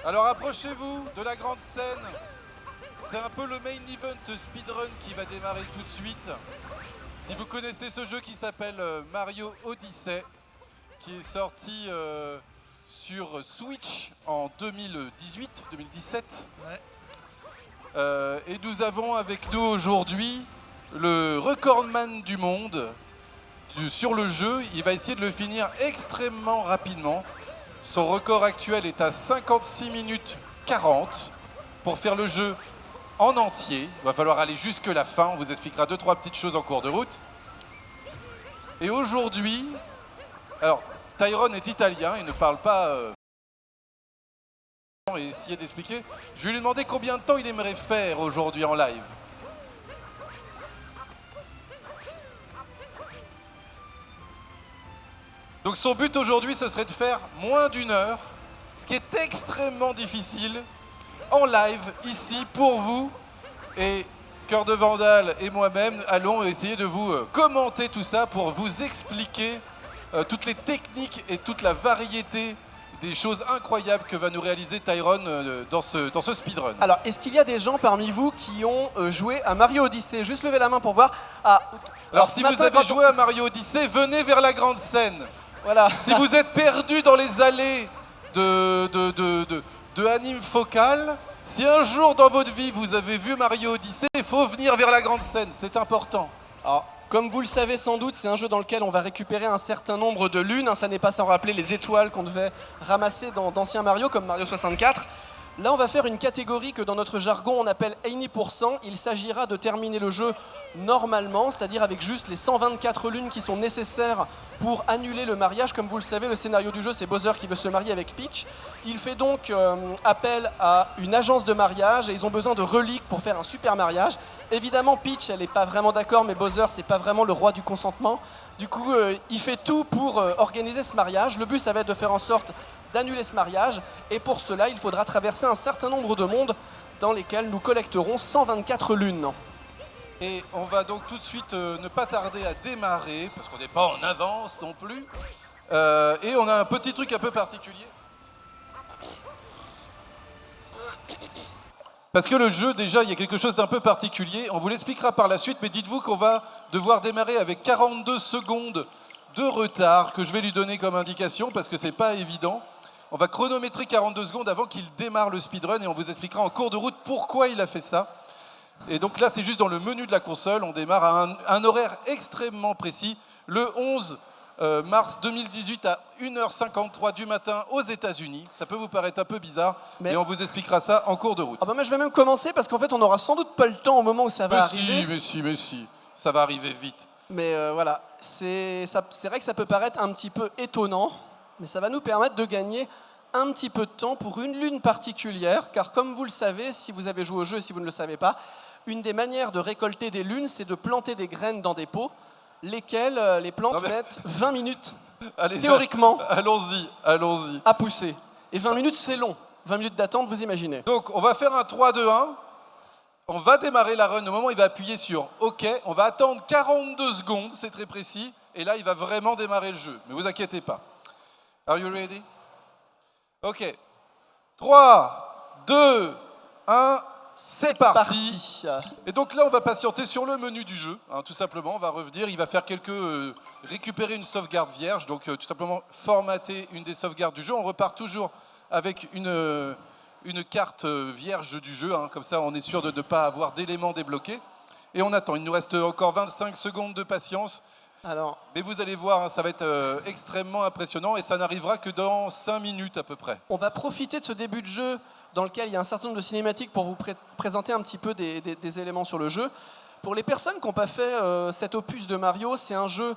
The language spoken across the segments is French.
Alors approchez-vous de la grande scène. C'est un peu le main event speedrun qui va démarrer tout de suite. Si vous connaissez ce jeu qui s'appelle Mario Odyssey, qui est sorti sur Switch en 2018-2017. Ouais. Et nous avons avec nous aujourd'hui le recordman du monde sur le jeu. Il va essayer de le finir extrêmement rapidement. Son record actuel est à 56 minutes 40 pour faire le jeu en entier. Il va falloir aller jusque la fin. On vous expliquera 2-3 petites choses en cours de route. Et aujourd'hui, alors Tyrone est italien, il ne parle pas et essayer d'expliquer. Je vais lui demander combien de temps il aimerait faire aujourd'hui en live. Donc son but aujourd'hui, ce serait de faire moins d'1 heure, ce qui est extrêmement difficile, en live, ici, pour vous. Et Cœur de Vandale et moi-même allons essayer de vous commenter tout ça pour vous expliquer toutes les techniques et toute la variété des choses incroyables que va nous réaliser Tyrone dans ce speedrun. Alors, est-ce qu'il y a des gens parmi vous qui ont joué à Mario Odyssey? Juste levez la main pour voir. Ah, alors si vous avez joué à Mario Odyssey, venez vers la grande scène. Voilà. Si vous êtes perdu dans les allées de Anime Focal, si un jour dans votre vie vous avez vu Mario Odyssey, il faut venir vers la grande scène, c'est important. Alors, comme vous le savez sans doute, c'est un jeu dans lequel on va récupérer un certain nombre de lunes. Ça n'est pas sans rappeler les étoiles qu'on devait ramasser dans d'anciens Mario, comme Mario 64. Là, on va faire une catégorie que dans notre jargon, on appelle 80%. Il s'agira de terminer le jeu normalement, c'est-à-dire avec juste les 124 lunes qui sont nécessaires pour annuler le mariage. Comme vous le savez, le scénario du jeu, c'est Bowser qui veut se marier avec Peach. Il fait donc appel à une agence de mariage et ils ont besoin de reliques pour faire un super mariage. Évidemment, Peach, elle n'est pas vraiment d'accord, mais Bowser, c'est pas vraiment le roi du consentement. Du coup, il fait tout pour organiser ce mariage. Le but, ça va être de faire en sorte d'annuler ce mariage, et pour cela, il faudra traverser un certain nombre de mondes dans lesquels nous collecterons 124 lunes. Et on va donc tout de suite ne pas tarder à démarrer, parce qu'on n'est pas en avance non plus. Et on a un petit truc un peu particulier. Parce que le jeu, déjà, il y a quelque chose d'un peu particulier. On vous l'expliquera par la suite, mais dites-vous qu'on va devoir démarrer avec 42 secondes de retard, que je vais lui donner comme indication, parce que c'est pas évident. On va chronométrer 42 secondes avant qu'il démarre le speedrun et on vous expliquera en cours de route pourquoi il a fait ça. Et donc là, c'est juste dans le menu de la console. On démarre à un horaire extrêmement précis, le 11 mars 2018 à 1h53 du matin aux États-Unis. Ça peut vous paraître un peu bizarre, mais on vous expliquera ça en cours de route. Ah bah moi, je vais même commencer parce qu'en fait, on n'aura sans doute pas le temps au moment où ça va arriver. Mais si, ça va arriver vite. Mais voilà, c'est vrai que ça peut paraître un petit peu étonnant, mais ça va nous permettre de gagner un petit peu de temps pour une lune particulière, car comme vous le savez, si vous avez joué au jeu et si vous ne le savez pas, une des manières de récolter des lunes, c'est de planter des graines dans des pots, lesquelles les plantes mettent 20 minutes, allez, théoriquement, allons-y. À pousser. Et 20 minutes, c'est long. 20 minutes d'attente, vous imaginez. Donc, on va faire un 3-2-1. On va démarrer la run. Au moment où il va appuyer sur OK, on va attendre 42 secondes, c'est très précis. Et là, il va vraiment démarrer le jeu. Ne vous inquiétez pas. Are you ready? OK. 3, 2, 1, c'est parti. Et donc là, on va patienter sur le menu du jeu, hein, tout simplement. On va revenir, il va faire récupérer une sauvegarde vierge, donc tout simplement formater une des sauvegardes du jeu. On repart toujours avec une carte vierge du jeu, hein, comme ça on est sûr de ne pas avoir d'éléments débloqués. Et on attend, il nous reste encore 25 secondes de patience. Alors, mais vous allez voir, hein, ça va être extrêmement impressionnant et ça n'arrivera que dans 5 minutes à peu près. On va profiter de ce début de jeu dans lequel il y a un certain nombre de cinématiques pour vous présenter un petit peu des éléments sur le jeu. Pour les personnes qui n'ont pas fait cet opus de Mario, c'est un jeu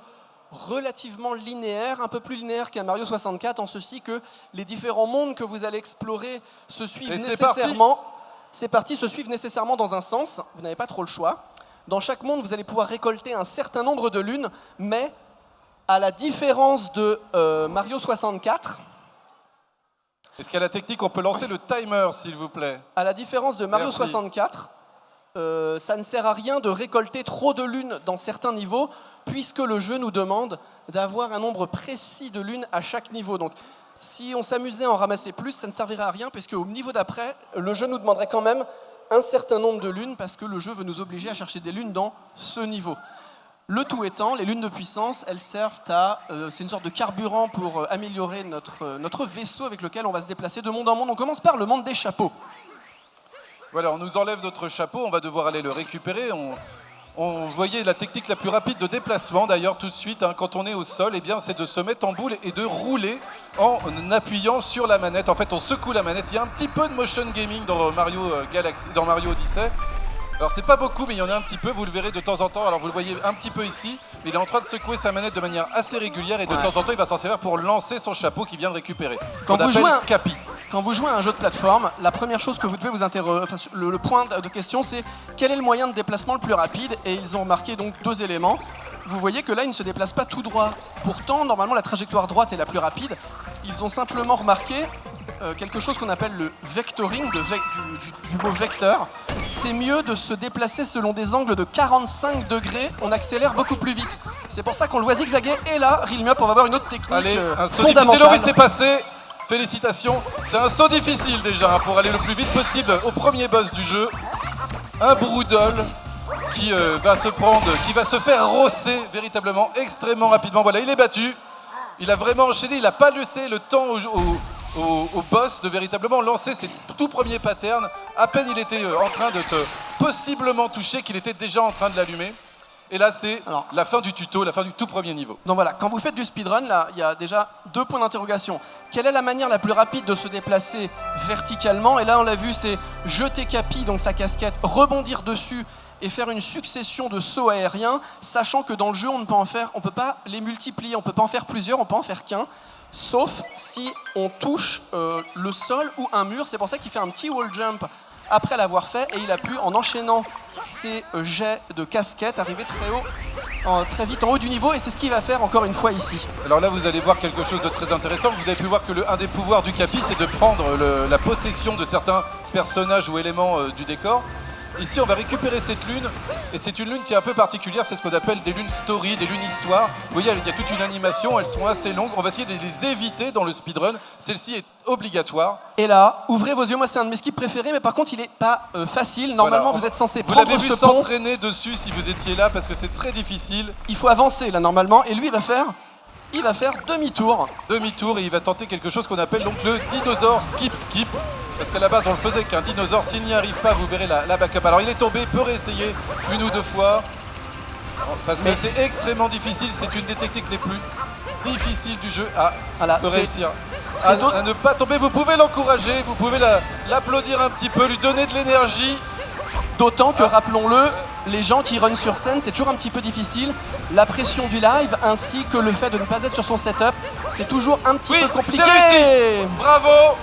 relativement linéaire, un peu plus linéaire qu'un Mario 64, en ceci que les différents mondes que vous allez explorer se suivent nécessairement. C'est parti, se suivent nécessairement dans un sens. Vous n'avez pas trop le choix. Dans chaque monde, vous allez pouvoir récolter un certain nombre de lunes, mais à la différence de Mario 64, Est-ce qu'à la technique, on peut lancer le timer, s'il vous plaît? À la différence de Mario Merci. 64, ça ne sert à rien de récolter trop de lunes dans certains niveaux, puisque le jeu nous demande d'avoir un nombre précis de lunes à chaque niveau. Donc, si on s'amusait à en ramasser plus, ça ne servirait à rien, puisque au niveau d'après, le jeu nous demanderait quand même un certain nombre de lunes, parce que le jeu veut nous obliger à chercher des lunes dans ce niveau. Le tout étant, les lunes de puissance, elles servent à... c'est une sorte de carburant pour améliorer notre vaisseau avec lequel on va se déplacer de monde en monde. On commence par le monde des chapeaux. Voilà, on nous enlève notre chapeau, on va devoir aller le récupérer. On voyait la technique la plus rapide de déplacement, d'ailleurs, tout de suite, hein, quand on est au sol, eh bien, c'est de se mettre en boule et de rouler en appuyant sur la manette. En fait, on secoue la manette. Il y a un petit peu de motion gaming dans Mario Galaxy, dans Mario Odyssey. Alors c'est pas beaucoup, mais il y en a un petit peu, vous le verrez de temps en temps. Alors vous le voyez un petit peu ici, mais il est en train de secouer sa manette de manière assez régulière et de temps en temps il va s'en servir pour lancer son chapeau qu'il vient de récupérer. Quand vous jouez Capi. Quand vous jouez à un jeu de plateforme, la première chose que vous devez vous interroger, enfin, le point de question, c'est quel est le moyen de déplacement le plus rapide? Et ils ont remarqué donc 2 éléments. Vous voyez que là, il ne se déplace pas tout droit. Pourtant, normalement, la trajectoire droite est la plus rapide. Ils ont simplement remarqué quelque chose qu'on appelle le vectoring, du mot vecteur. C'est mieux de se déplacer selon des angles de 45 degrés, on accélère beaucoup plus vite. C'est pour ça qu'on le voit zigzaguer. Et là, Realme-up, on va voir une autre technique Allez, un saut fondamentale. difficile, oui, c'est passé. Félicitations. C'est un saut difficile déjà hein, pour aller le plus vite possible au premier boss du jeu. Un Broodal qui va se faire rosser véritablement extrêmement rapidement. Voilà, il est battu. Il a vraiment enchaîné, il n'a pas laissé le temps au boss de véritablement lancer ses tout premiers patterns. À peine il était en train de te possiblement toucher qu'il était déjà en train de l'allumer. Et là, c'est la fin du tuto, la fin du tout premier niveau. Donc voilà, quand vous faites du speedrun, là, il y a déjà 2 points d'interrogation. Quelle est la manière la plus rapide de se déplacer verticalement? Et là, on l'a vu, c'est jeter Capi, donc sa casquette, rebondir dessus et faire une succession de sauts aériens, sachant que dans le jeu, on peut pas les multiplier, on peut pas en faire plusieurs, on peut en faire qu'un, sauf si on touche le sol ou un mur. C'est pour ça qu'il fait un petit wall jump après l'avoir fait, et il a pu, en enchaînant ses jets de casquette, arriver très haut, très vite en haut du niveau, et c'est ce qu'il va faire encore une fois ici. Alors là, vous allez voir quelque chose de très intéressant. Vous avez pu voir que un des pouvoirs du Capi, c'est de prendre la possession de certains personnages ou éléments du décor. Ici, on va récupérer cette lune, et c'est une lune qui est un peu particulière, c'est ce qu'on appelle des lunes story, des lunes histoire. Vous voyez, il y a toute une animation, elles sont assez longues, on va essayer de les éviter dans le speedrun, celle-ci est obligatoire. Et là, ouvrez vos yeux, moi c'est un de mes skips préférés, mais par contre il n'est pas facile. Normalement, voilà, vous êtes censé vous prendre l'avez vu ce pont. s'entraîner dessus si vous étiez là, parce que c'est très difficile. Il faut avancer là normalement, et lui il va faire demi-tour. Demi-tour, et il va tenter quelque chose qu'on appelle donc le dinosaure skip. Parce qu'à la base, on le faisait qu'un dinosaure, s'il n'y arrive pas, vous verrez la backup. Alors il est tombé, il peut réessayer 1 ou 2 fois. Parce que c'est extrêmement difficile, c'est une des techniques les plus difficiles du jeu à réussir. À ne pas tomber, vous pouvez l'encourager, vous pouvez l'applaudir un petit peu, lui donner de l'énergie. D'autant que, rappelons-le, les gens qui runnent sur scène, c'est toujours un petit peu difficile. La pression du live, ainsi que le fait de ne pas être sur son setup, c'est toujours un petit peu compliqué. C'est réussi. Bravo.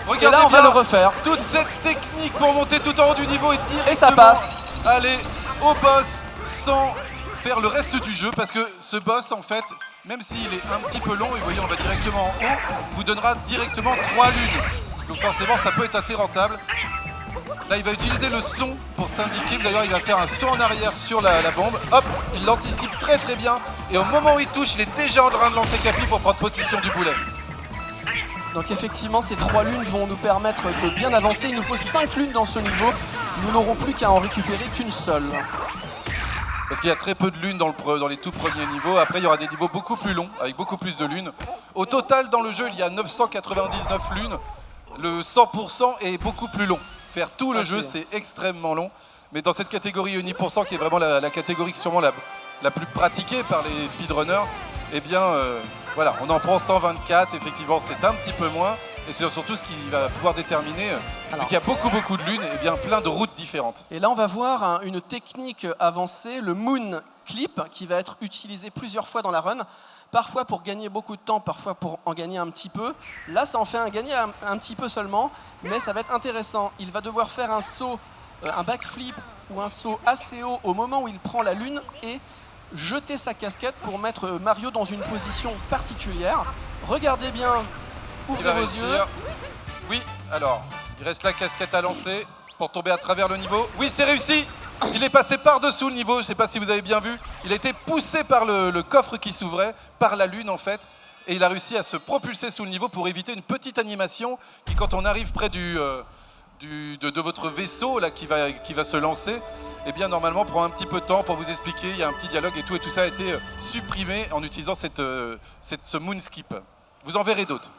Regardez, et là, on va le refaire. Toute cette technique pour monter tout en haut du niveau et directement ça passe. Aller au boss sans faire le reste du jeu, parce que ce boss, en fait, même s'il est un petit peu long, et vous voyez, on va directement en haut, vous donnera directement 3 lunes. Donc forcément, ça peut être assez rentable. Là, il va utiliser le son pour s'indiquer. Vous allez voir, il va faire un saut en arrière sur la bombe. Hop, il l'anticipe très très bien. Et au moment où il touche, il est déjà en train de lancer Capi pour prendre possession du boulet. Donc effectivement, ces 3 lunes vont nous permettre de bien avancer. Il nous faut 5 lunes dans ce niveau. Nous n'aurons plus qu'à en récupérer qu'une seule. Parce qu'il y a très peu de lunes dans les tout premiers niveaux. Après, il y aura des niveaux beaucoup plus longs, avec beaucoup plus de lunes. Au total, dans le jeu, il y a 999 lunes. Le 100% est beaucoup plus long. Faire tout le jeu, c'est extrêmement long. Mais dans cette catégorie Uni%, qui est vraiment la catégorie qui est sûrement la plus pratiquée par les speedrunners, eh bien, voilà, on en prend 124. Effectivement, c'est un petit peu moins. Et c'est surtout ce qui va pouvoir déterminer, vu qu'il y a beaucoup de lunes, et bien plein de routes différentes. Et là, on va voir une technique avancée, le Moon Clip, qui va être utilisé plusieurs fois dans la run. Parfois pour gagner beaucoup de temps, parfois pour en gagner un petit peu. Là, ça en fait gagner un petit peu seulement, mais ça va être intéressant. Il va devoir faire un saut, un backflip ou un saut assez haut au moment où il prend la lune et jeter sa casquette pour mettre Mario dans une position particulière. Regardez bien, ouvrez vos yeux. Oui, alors, il reste la casquette à lancer pour tomber à travers le niveau. Oui, c'est réussi. Il est passé par-dessous le niveau, je ne sais pas si vous avez bien vu. Il a été poussé par le coffre qui s'ouvrait, par la lune en fait. Et il a réussi à se propulser sous le niveau pour éviter une petite animation qui, quand on arrive près de votre vaisseau là, qui va se lancer, eh bien normalement prend un petit peu de temps pour vous expliquer. Il y a un petit dialogue et tout ça a été supprimé en utilisant ce moonskip. Vous en verrez d'autres.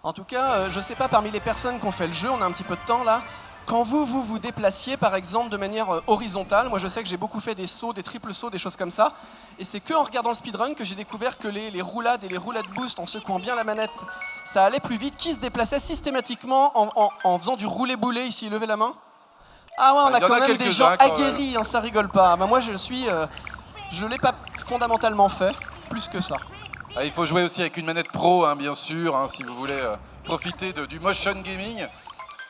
En tout cas, je sais pas, parmi les personnes qui ont fait le jeu, on a un petit peu de temps là, quand vous déplaciez par exemple de manière horizontale, moi je sais que j'ai beaucoup fait des sauts, des triples sauts, des choses comme ça, et c'est que en regardant le speedrun que j'ai découvert que les roulades et les roulades boost en secouant bien la manette, ça allait plus vite, qui se déplaçait systématiquement en faisant du roulé-boulé ici, levez la main. Ah ouais, on a quand même des gens aguerris, hein, ça rigole pas. Bah, moi je l'ai pas fondamentalement fait, plus que ça. Ah, il faut jouer aussi avec une manette pro, hein, bien sûr, hein, si vous voulez profiter du motion gaming.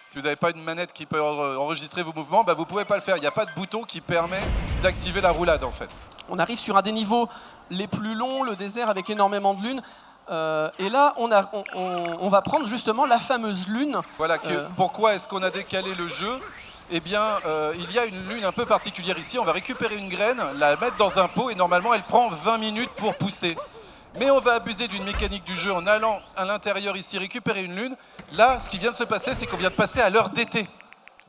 Si vous n'avez pas une manette qui peut enregistrer vos mouvements, bah, vous ne pouvez pas le faire. Il n'y a pas de bouton qui permet d'activer la roulade, en fait. On arrive sur un des niveaux les plus longs, le désert avec énormément de lunes. Et là, on va prendre justement la fameuse lune. Voilà, pourquoi est-ce qu'on a décalé le jeu ? Eh bien, il y a une lune un peu particulière ici. On va récupérer une graine, la mettre dans un pot et normalement, elle prend 20 minutes pour pousser. Mais on va abuser d'une mécanique du jeu en allant à l'intérieur ici récupérer une lune. Là, ce qui vient de se passer, c'est qu'on vient de passer à l'heure d'été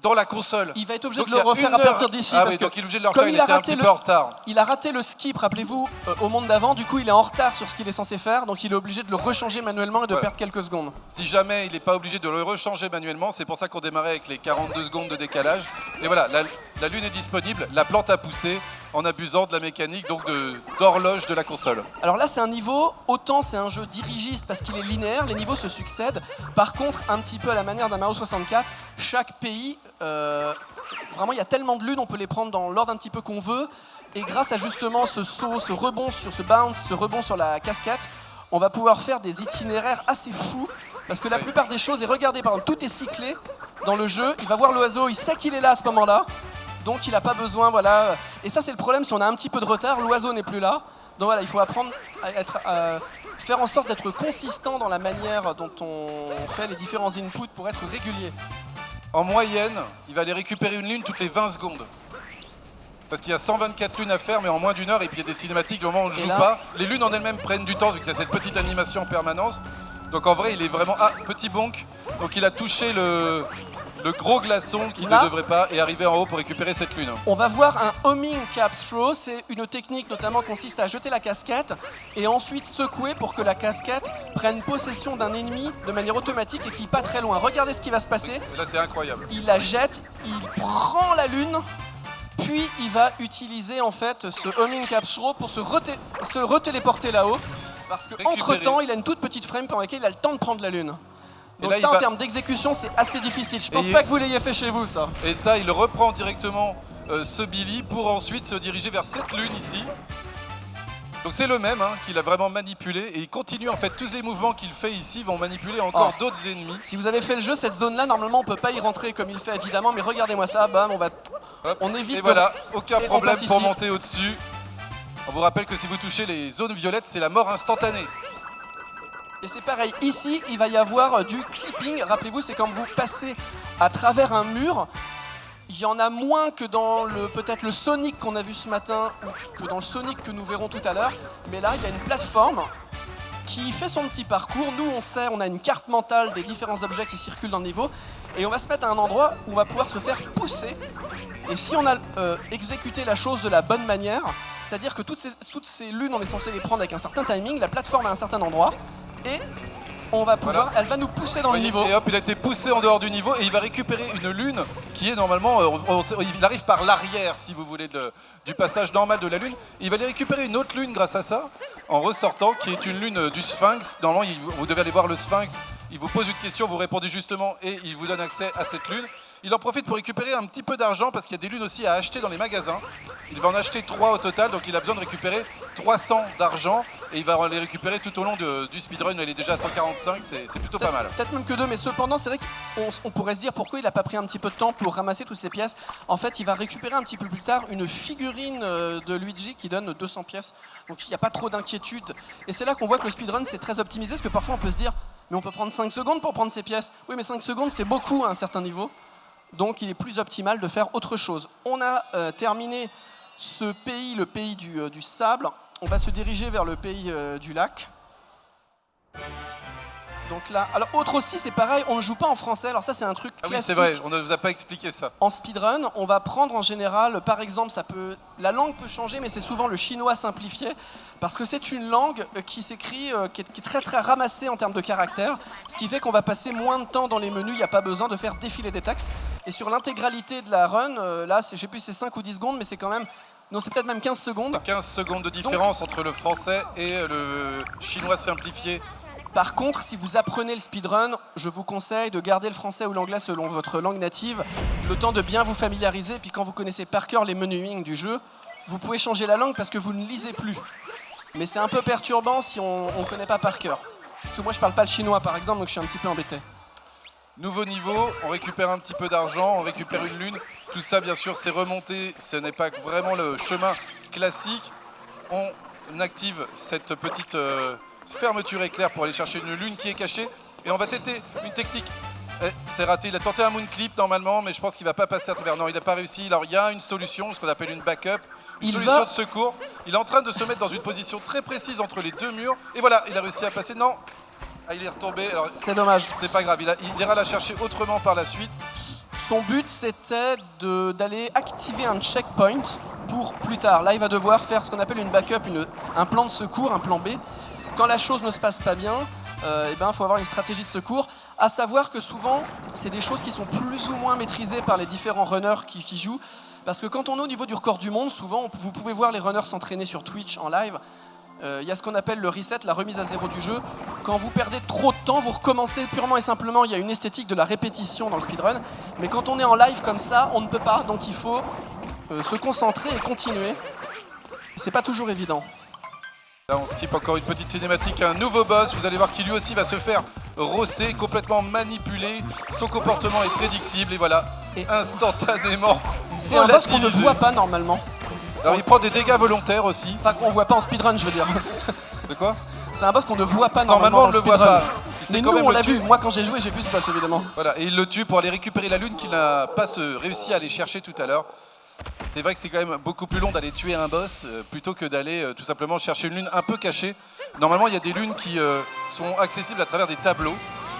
dans la console. Il va être obligé de le refaire à partir d'ici. Ah oui, donc il est obligé de le refaire, il était un petit peu en retard. Il a raté le skip, rappelez-vous, au monde d'avant. Du coup, il est en retard sur ce qu'il est censé faire. Donc il est obligé de le rechanger manuellement et de perdre quelques secondes. Si jamais il n'est pas obligé de le rechanger manuellement, c'est pour ça qu'on démarrait avec les 42 secondes de décalage. Et voilà, la lune est disponible, la plante a poussé en abusant de la mécanique donc d'horloge de la console. Alors là, c'est un niveau, autant c'est un jeu dirigiste parce qu'il est linéaire, les niveaux se succèdent. Par contre, un petit peu à la manière d'un Mario 64, chaque pays, vraiment il y a tellement de lunes, on peut les prendre dans l'ordre un petit peu qu'on veut. Et grâce à justement ce saut, ce rebond sur ce bounce, ce rebond sur la casquette, on va pouvoir faire des itinéraires assez fous. Parce que la plupart des choses, et regardez, par exemple, tout est cyclé dans le jeu. Il va voir l'oiseau, il sait qu'il est là à ce moment-là. Donc il n'a pas besoin, voilà. Et ça c'est le problème, si on a un petit peu de retard, l'oiseau n'est plus là. Donc voilà, il faut apprendre à faire en sorte d'être consistant dans la manière dont on fait les différents inputs pour être régulier. En moyenne, il va aller récupérer une lune toutes les 20 secondes. Parce qu'il y a 124 lunes à faire, mais en moins d'une heure, et puis il y a des cinématiques, au moment où on ne joue pas. Les lunes en elles-mêmes prennent du temps, vu qu'il y a cette petite animation en permanence. Donc en vrai, il est vraiment... Ah, petit bonk. Donc il a touché le gros glaçon qui ne devrait pas et arriver en haut pour récupérer cette lune. On va voir un homing cap throw, c'est une technique notamment consiste à jeter la casquette et ensuite secouer pour que la casquette prenne possession d'un ennemi de manière automatique et qui pas très loin. Regardez ce qui va se passer. Et là c'est incroyable. Il la jette, il prend la lune, puis il va utiliser en fait ce homing cap throw pour se retéléporter là-haut. Parce qu'entre temps, il a une toute petite frame pendant laquelle il a le temps de prendre la lune. Donc là, ça, en termes d'exécution, c'est assez difficile. Je pense pas que vous l'ayez fait chez vous, ça. Et ça, il reprend directement ce Billy pour ensuite se diriger vers cette lune ici. Donc c'est le même qu'il a vraiment manipulé. Et il continue, en fait, tous les mouvements qu'il fait ici vont manipuler encore d'autres ennemis. Si vous avez fait le jeu, cette zone-là, normalement, on peut pas y rentrer comme il fait, évidemment. Mais regardez-moi ça, bam, on évite. Et voilà, aucun problème pour monter au-dessus. On vous rappelle que si vous touchez les zones violettes, c'est la mort instantanée. Et c'est pareil, ici, il va y avoir du clipping. Rappelez-vous, c'est quand vous passez à travers un mur. Il y en a moins que dans peut-être le Sonic qu'on a vu ce matin ou que dans le Sonic que nous verrons tout à l'heure. Mais là, il y a une plateforme qui fait son petit parcours. Nous, on a une carte mentale des différents objets qui circulent dans le niveau. Et on va se mettre à un endroit où on va pouvoir se faire pousser. Et si on a exécuté la chose de la bonne manière, c'est-à-dire que toutes ces lunes, on est censé les prendre avec un certain timing, la plateforme à un certain endroit. Et on va pouvoir, elle va nous pousser dans le niveau. Et hop, il a été poussé en dehors du niveau et il va récupérer une lune qui est normalement, il arrive par l'arrière si vous voulez du passage normal de la lune. Il va aller récupérer une autre lune grâce à ça en ressortant qui est une lune du Sphinx. Normalement, vous devez aller voir le Sphinx. Il vous pose une question, vous répondez justement et il vous donne accès à cette lune. Il en profite pour récupérer un petit peu d'argent parce qu'il y a des lunes aussi à acheter dans les magasins. Il va en acheter 3 au total, donc il a besoin de récupérer 300 d'argent et il va les récupérer tout au long du speedrun. Il est déjà à 145, c'est plutôt pas mal. Peut-être même que 2, mais cependant, c'est vrai qu'on pourrait se dire pourquoi il n'a pas pris un petit peu de temps pour ramasser toutes ces pièces. En fait, il va récupérer un petit peu plus tard une figurine de Luigi qui donne 200 pièces. Donc il n'y a pas trop d'inquiétude. Et c'est là qu'on voit que le speedrun, c'est très optimisé, parce que parfois on peut se dire Mais on peut prendre 5 secondes pour prendre ces pièces. Oui, mais 5 secondes, c'est beaucoup à un certain niveau. Donc il est plus optimal de faire autre chose. On a terminé ce pays, le pays du sable. On va se diriger vers le pays du lac. Donc là, alors autre aussi, c'est pareil, on ne joue pas en français. Alors ça, c'est un truc classique. Oui, c'est vrai, on ne vous a pas expliqué ça. En speedrun, on va prendre en général, par exemple, la langue peut changer, mais c'est souvent le chinois simplifié, parce que c'est une langue qui s'écrit, qui est très très ramassée en termes de caractères, ce qui fait qu'on va passer moins de temps dans les menus, il n'y a pas besoin de faire défiler des textes. Et sur l'intégralité de la run, là, je ne sais plus si c'est 5 ou 10 secondes, mais c'est quand même... Non, c'est peut-être même 15 secondes. 15 secondes de différence entre le français et le chinois simplifié. Par contre, si vous apprenez le speedrun, je vous conseille de garder le français ou l'anglais selon votre langue native, le temps de bien vous familiariser, puis quand vous connaissez par cœur les menuings du jeu, vous pouvez changer la langue parce que vous ne lisez plus. Mais c'est un peu perturbant si on ne connaît pas par cœur. Parce que moi, je parle pas le chinois, par exemple, donc je suis un petit peu embêté. Nouveau niveau, on récupère un petit peu d'argent, on récupère une lune. Tout ça, bien sûr, c'est remonté. Ce n'est pas vraiment le chemin classique. On active cette petite fermeture éclair pour aller chercher une lune qui est cachée. Et on va tester une technique. C'est raté, il a tenté un moon clip normalement, mais je pense qu'il ne va pas passer à travers. Non, il n'a pas réussi. Alors, il y a une solution, ce qu'on appelle une backup. Une solution de secours. Il est en train de se mettre dans une position très précise entre les deux murs. Et voilà, il a réussi à passer. Non, ah, il est retombé. C'est dommage. C'est pas grave, il ira la chercher autrement par la suite. Son but, c'était d'aller activer un checkpoint pour plus tard. Là, il va devoir faire ce qu'on appelle une backup, un plan de secours, un plan B. Quand la chose ne se passe pas bien, il faut avoir une stratégie de secours. À savoir que souvent, c'est des choses qui sont plus ou moins maîtrisées par les différents runners qui jouent. Parce que quand on est au niveau du record du monde, souvent, vous pouvez voir les runners s'entraîner sur Twitch en live. Il y a ce qu'on appelle le reset, la remise à zéro du jeu. Quand vous perdez trop de temps, vous recommencez purement et simplement. Il y a une esthétique de la répétition dans le speedrun. Mais quand on est en live comme ça, on ne peut pas. Donc il faut se concentrer et continuer. C'est pas toujours évident. Là, on skip encore une petite cinématique, un nouveau boss. Vous allez voir qu'il lui aussi va se faire rosser, complètement manipulé. Son comportement est prédictible et voilà, instantanément. C'est un boss qu'on ne voit pas normalement. Alors il prend des dégâts volontaires aussi. Enfin qu'on voit pas en speedrun, je veux dire. De quoi? C'est un boss qu'on ne voit pas normalement on ne le voit pas. Mais nous, on l'a vu. Moi, quand j'ai joué, j'ai vu ce boss, évidemment. Voilà, et il le tue pour aller récupérer la lune qu'il n'a pas réussi à aller chercher tout à l'heure. C'est vrai que c'est quand même beaucoup plus long d'aller tuer un boss plutôt que d'aller tout simplement chercher une lune un peu cachée. Normalement, il y a des lunes qui sont accessibles à travers des tableaux.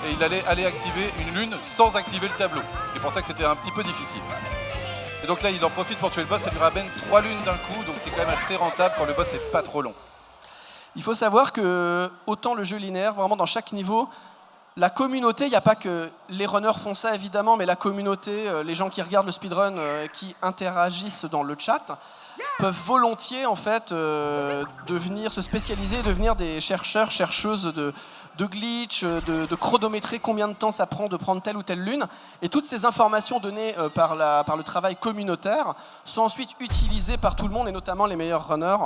Et il allait aller activer une lune sans activer le tableau. Ce qui est pour ça que c'était un petit peu difficile. Et donc là, il en profite pour tuer le boss. Ça lui ramène 3 lunes d'un coup. Donc c'est quand même assez rentable quand le boss n'est pas trop long. Il faut savoir que, autant le jeu linéaire, vraiment dans chaque niveau, la communauté, il n'y a pas que les runners font ça évidemment, mais la communauté, les gens qui regardent le speedrun, qui interagissent dans le chat, peuvent volontiers en fait devenir, se spécialiser, devenir des chercheurs, chercheuses de glitch, de chronométrer combien de temps ça prend de prendre telle ou telle lune. Et toutes ces informations données par le travail communautaire sont ensuite utilisées par tout le monde, et notamment les meilleurs runners,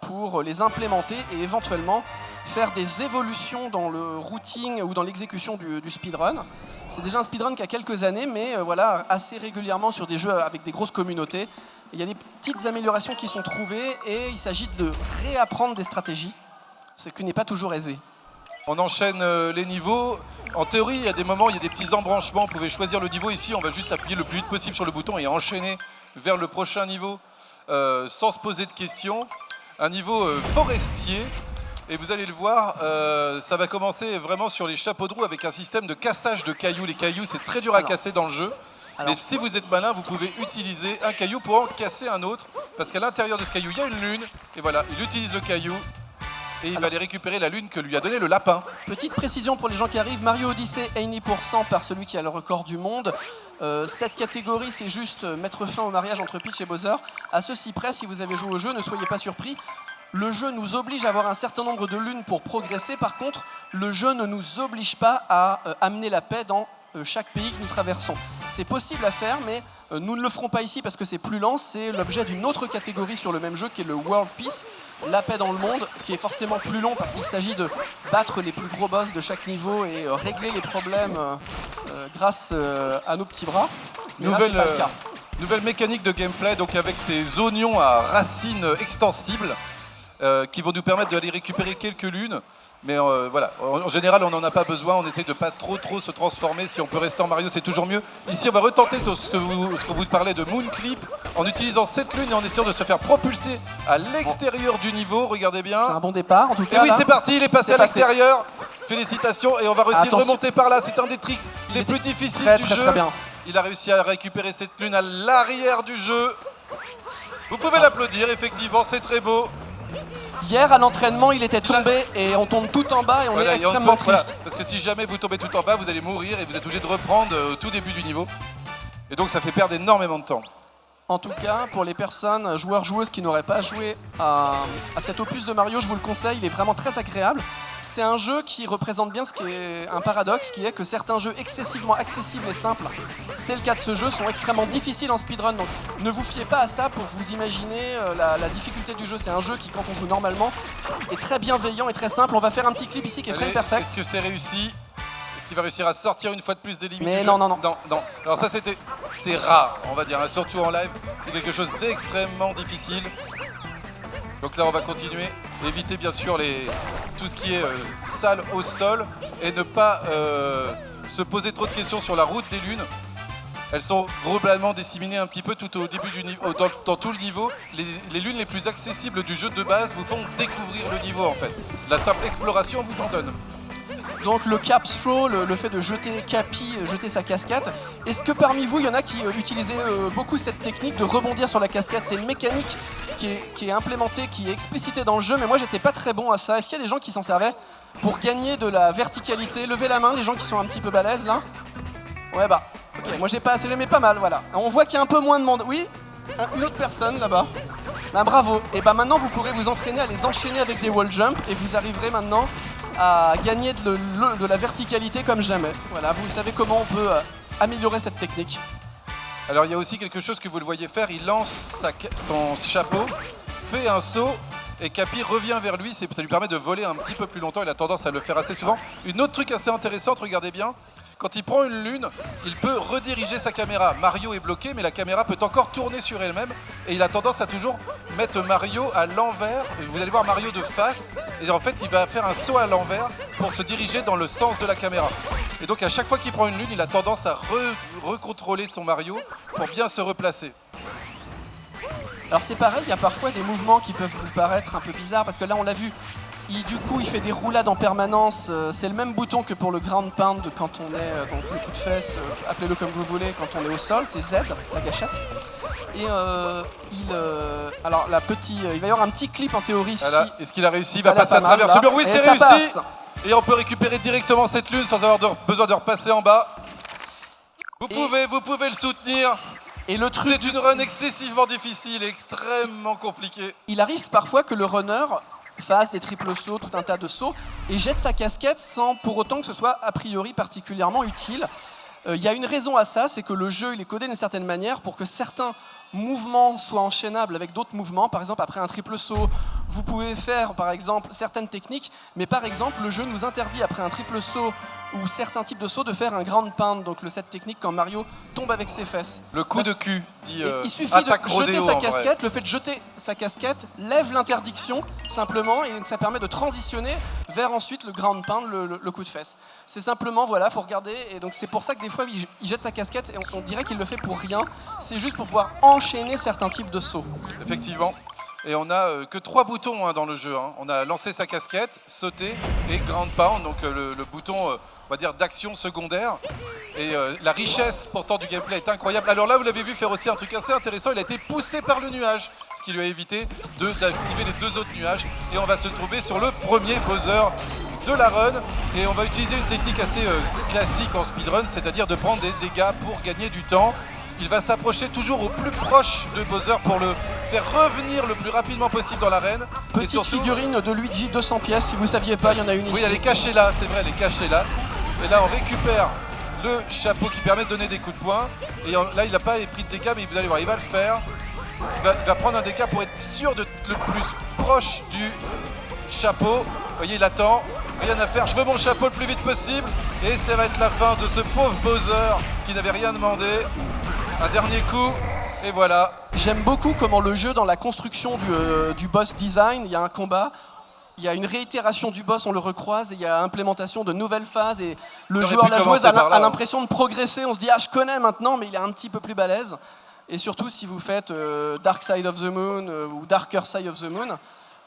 pour les implémenter et éventuellement faire des évolutions dans le routing ou dans l'exécution du speedrun. C'est déjà un speedrun qui a quelques années, mais voilà, assez régulièrement sur des jeux avec des grosses communautés. Il y a des petites améliorations qui sont trouvées et il s'agit de réapprendre des stratégies, ce qui n'est pas toujours aisé. On enchaîne les niveaux. En théorie, il y a des moments, il y a des petits embranchements. Vous pouvez choisir le niveau. Ici, on va juste appuyer le plus vite possible sur le bouton et enchaîner vers le prochain niveau sans se poser de questions. Un niveau forestier. Et vous allez le voir, ça va commencer vraiment sur les chapeaux de roue avec un système de cassage de cailloux. Les cailloux, c'est très dur à casser dans le jeu. Mais si vous êtes malin, vous pouvez utiliser un caillou pour en casser un autre. Parce qu'à l'intérieur de ce caillou, il y a une lune. Et voilà, il utilise le caillou. Et il va aller récupérer la lune que lui a donné le lapin. Petite précision pour les gens qui arrivent, Mario Odyssey est 1% par celui qui a le record du monde. Cette catégorie, c'est juste mettre fin au mariage entre Peach et Bowser. À ceci près, si vous avez joué au jeu, ne soyez pas surpris. Le jeu nous oblige à avoir un certain nombre de lunes pour progresser. Par contre, le jeu ne nous oblige pas à amener la paix dans chaque pays que nous traversons. C'est possible à faire, mais nous ne le ferons pas ici parce que c'est plus lent. C'est l'objet d'une autre catégorie sur le même jeu qui est le World Peace, la paix dans le monde, qui est forcément plus long parce qu'il s'agit de battre les plus gros boss de chaque niveau et régler les problèmes grâce à nos petits bras. Mais là, c'est pas le cas. Nouvelle mécanique de gameplay, donc avec ces oignons à racines extensibles qui vont nous permettre d'aller récupérer quelques lunes. Mais voilà, en général, on n'en a pas besoin. On essaye de pas trop se transformer. Si on peut rester en Mario, c'est toujours mieux. Ici, on va retenter ce que vous parlez de Moon Clip en utilisant cette lune et en essayant de se faire propulser à l'extérieur du niveau. Regardez bien. C'est un bon départ, en tout cas. Et oui, là. c'est parti. Il est passé C'est à passé. l'extérieur. Félicitations. Et on va réussir de Attention. remonter par là. C'est un des tricks les plus difficiles Très, du très, jeu. très bien. Il a réussi à récupérer cette lune à l'arrière du jeu. Vous pouvez l'applaudir, effectivement, c'est très beau. Hier, à l'entraînement, il était tombé et on tombe tout en bas et on Voilà, est extrêmement triste. voilà, parce que si jamais vous tombez tout en bas, vous allez mourir et vous êtes obligé de reprendre au tout début du niveau. Et donc ça fait perdre énormément de temps. En tout cas, pour les personnes, joueurs-joueuses qui n'auraient pas joué à cet opus de Mario, je vous le conseille, il est vraiment très agréable. C'est un jeu qui représente bien ce qui est un paradoxe, qui est que certains jeux excessivement accessibles et simples, c'est le cas de ce jeu, sont extrêmement difficiles en speedrun. Donc ne vous fiez pas à ça pour vous imaginer la difficulté du jeu. C'est un jeu qui, quand on joue normalement, est très bienveillant et très simple. On va faire un petit clip ici qui est frame Allez, perfect. est-ce que c'est réussi? Est-ce qu'il va réussir à sortir une fois de plus des limites Mais du non, jeu? non, non. Non. Alors ça c'est rare, on va dire, hein, surtout en live. C'est quelque chose d'extrêmement difficile. Donc là on va continuer, éviter bien sûr tout ce qui est sale au sol et ne pas se poser trop de questions sur la route des lunes. Elles sont globalement disséminées un petit peu tout au début du niveau, dans tout le niveau. Les lunes les plus accessibles du jeu de base vous font découvrir le niveau en fait. La simple exploration vous en donne. Donc le caps throw, le fait de jeter Capi, jeter sa casquette. Est-ce que parmi vous, il y en a qui utilisaient beaucoup cette technique de rebondir sur la casquette? C'est une mécanique qui est implémentée, qui est explicitée dans le jeu, mais moi j'étais pas très bon à ça. Est-ce qu'il y a des gens qui s'en servaient pour gagner de la verticalité? Levez la main, les gens qui sont un petit peu balèzes là. Ouais bah, ok, moi j'ai pas assez, mais pas mal, voilà. On voit qu'il y a un peu moins de monde. Oui, une autre personne là-bas. Bah bravo. Et bah maintenant vous pourrez vous entraîner à les enchaîner avec des wall jump et vous arriverez maintenant à gagner de la verticalité comme jamais. Voilà, vous savez comment on peut améliorer cette technique. Alors il y a aussi quelque chose que vous le voyez faire, il lance son chapeau, fait un saut et Capi revient vers lui, ça lui permet de voler un petit peu plus longtemps, il a tendance à le faire assez souvent. Une autre truc assez intéressante, regardez bien, quand il prend une lune, il peut rediriger sa caméra. Mario est bloqué, mais la caméra peut encore tourner sur elle-même. Et il a tendance à toujours mettre Mario à l'envers. Vous allez voir Mario de face. Et en fait, il va faire un saut à l'envers pour se diriger dans le sens de la caméra. Et donc, à chaque fois qu'il prend une lune, il a tendance à recontrôler son Mario pour bien se replacer. Alors c'est pareil, il y a parfois des mouvements qui peuvent vous paraître un peu bizarres, parce que là on l'a vu, du coup il fait des roulades en permanence, c'est le même bouton que pour le ground pound quand on est, donc le coup de fesse, appelez-le comme vous voulez, quand on est au sol, c'est Z, la gâchette. Et alors il va y avoir un petit clip en théorie ici. Voilà. Est-ce qu'il a réussi? Il Ça va a l'air passer à pas mal, travers là. ce mur. Oui, Et c'est ça réussi. passe. Et on peut récupérer directement cette lune sans avoir besoin de repasser en bas. Vous pouvez le soutenir. Et le truc, C'est une run excessivement difficile et extrêmement compliquée. il arrive parfois que le runner fasse des triples sauts, tout un tas de sauts, et jette sa casquette sans pour autant que ce soit a priori particulièrement utile. Il y a une raison à ça, c'est que le jeu il est codé d'une certaine manière pour que certains mouvements soient enchaînables avec d'autres mouvements. Par exemple, après un triple saut, vous pouvez faire par exemple certaines techniques, mais par exemple, le jeu nous interdit après un triple saut ou certains types de sauts de faire un ground pound, donc cette technique quand Mario tombe avec ses fesses. Le coup de cul, dit Il suffit attaque de jeter rodéo, sa en vrai. casquette, le fait de jeter sa casquette lève l'interdiction simplement, et donc ça permet de transitionner vers ensuite le ground pound, le coup de fesse. C'est simplement, voilà, faut regarder, et donc c'est pour ça que des fois il jette sa casquette et on dirait qu'il le fait pour rien, c'est juste pour pouvoir enchaîner certains types de sauts. Effectivement. Et on a que 3 boutons dans le jeu. On a lancé sa casquette, sauter et ground pound, donc le bouton, on va dire, d'action secondaire. Et la richesse pourtant du gameplay est incroyable. Alors là, vous l'avez vu faire aussi un truc assez intéressant, il a été poussé par le nuage, ce qui lui a évité d'activer les 2 autres nuages. Et on va se trouver sur le premier Bowser de la run. Et on va utiliser une technique assez classique en speedrun, c'est-à-dire de prendre des dégâts pour gagner du temps. Il va s'approcher toujours au plus proche de Bowser pour le faire revenir le plus rapidement possible dans l'arène. Et Petite surtout, figurine de Luigi 200 pièces, si vous saviez pas, il y en a une ici. oui, elle est cachée là, c'est vrai, elle est cachée là. Et là, on récupère le chapeau qui permet de donner des coups de poing. Et là, il n'a pas pris de dégâts, mais vous allez voir, il va le faire. Il va prendre un dégât pour être sûr d'être le plus proche du chapeau. Vous voyez, il attend. Rien à faire, je veux mon chapeau le plus vite possible. Et ça va être la fin de ce pauvre Bowser qui n'avait rien demandé. Un dernier coup, et voilà. J'aime beaucoup comment le jeu, dans la construction du boss design, il y a un combat, il y a une réitération du boss, on le recroise, et il y a implémentation de nouvelles phases, et le aurait joueur, pu la joueuse commencer par là, a hein. l'impression de progresser. On se dit, ah, je connais maintenant, mais il est un petit peu plus balèze. Et surtout, si vous faites Dark Side of the Moon ou Darker Side of the Moon,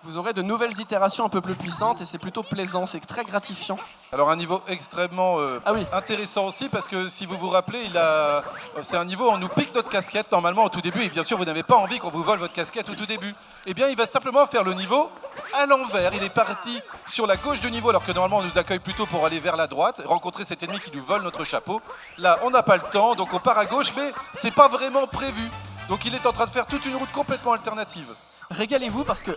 vous aurez de nouvelles itérations un peu plus puissantes, et c'est plutôt plaisant, c'est très gratifiant. Alors un niveau extrêmement intéressant aussi, parce que si vous vous rappelez, c'est un niveau où on nous pique notre casquette normalement au tout début, et bien sûr vous n'avez pas envie qu'on vous vole votre casquette au tout début. Eh bien il va simplement faire le niveau à l'envers. Il est parti sur la gauche du niveau, alors que normalement on nous accueille plutôt pour aller vers la droite, rencontrer cet ennemi qui nous vole notre chapeau. Là on n'a pas le temps, donc on part à gauche, mais c'est pas vraiment prévu. Donc il est en train de faire toute une route complètement alternative. Régalez-vous, parce que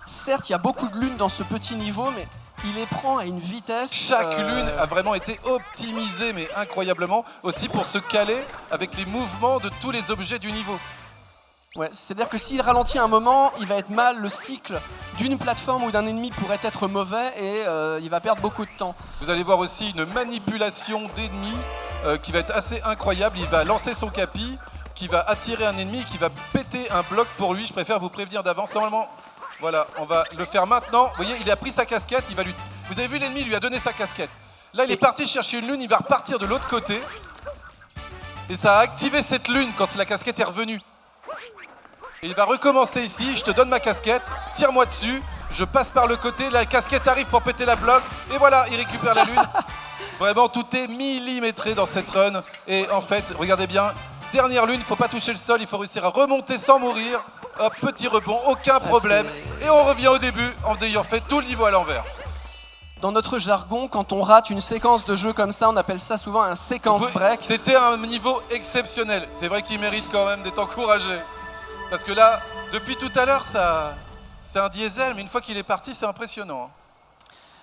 certes il y a beaucoup de lunes dans ce petit niveau, mais il les prend à une vitesse... Chaque lune a vraiment été optimisée, mais incroyablement, aussi pour se caler avec les mouvements de tous les objets du niveau. Ouais, c'est-à-dire que s'il ralentit un moment, il va être mal, le cycle d'une plateforme ou d'un ennemi pourrait être mauvais, et il va perdre beaucoup de temps. Vous allez voir aussi une manipulation d'ennemis qui va être assez incroyable. Il va lancer son capi, qui va attirer un ennemi, qui va péter un bloc pour lui. Je préfère vous prévenir d'avance. Normalement, voilà, on va le faire maintenant. Vous voyez, il a pris sa casquette, il va lui... Vous avez vu, l'ennemi lui a donné sa casquette. Là, il est parti chercher une lune, il va repartir de l'autre côté. Et ça a activé cette lune quand la casquette est revenue. Et il va recommencer ici, je te donne ma casquette, tire-moi dessus, je passe par le côté, la casquette arrive pour péter la bloc, et voilà, il récupère la lune. Vraiment, tout est millimétré dans cette run. Et en fait, regardez bien, dernière lune, il ne faut pas toucher le sol, il faut réussir à remonter sans mourir. Hop, petit rebond, aucun problème. Et on revient au début en ayant fait tout le niveau à l'envers. Dans notre jargon, quand on rate une séquence de jeu comme ça, on appelle ça souvent un séquence break. C'était un niveau exceptionnel. C'est vrai qu'il mérite quand même d'être encouragé. Parce que là, depuis tout à l'heure, c'est un diesel, mais une fois qu'il est parti, c'est impressionnant.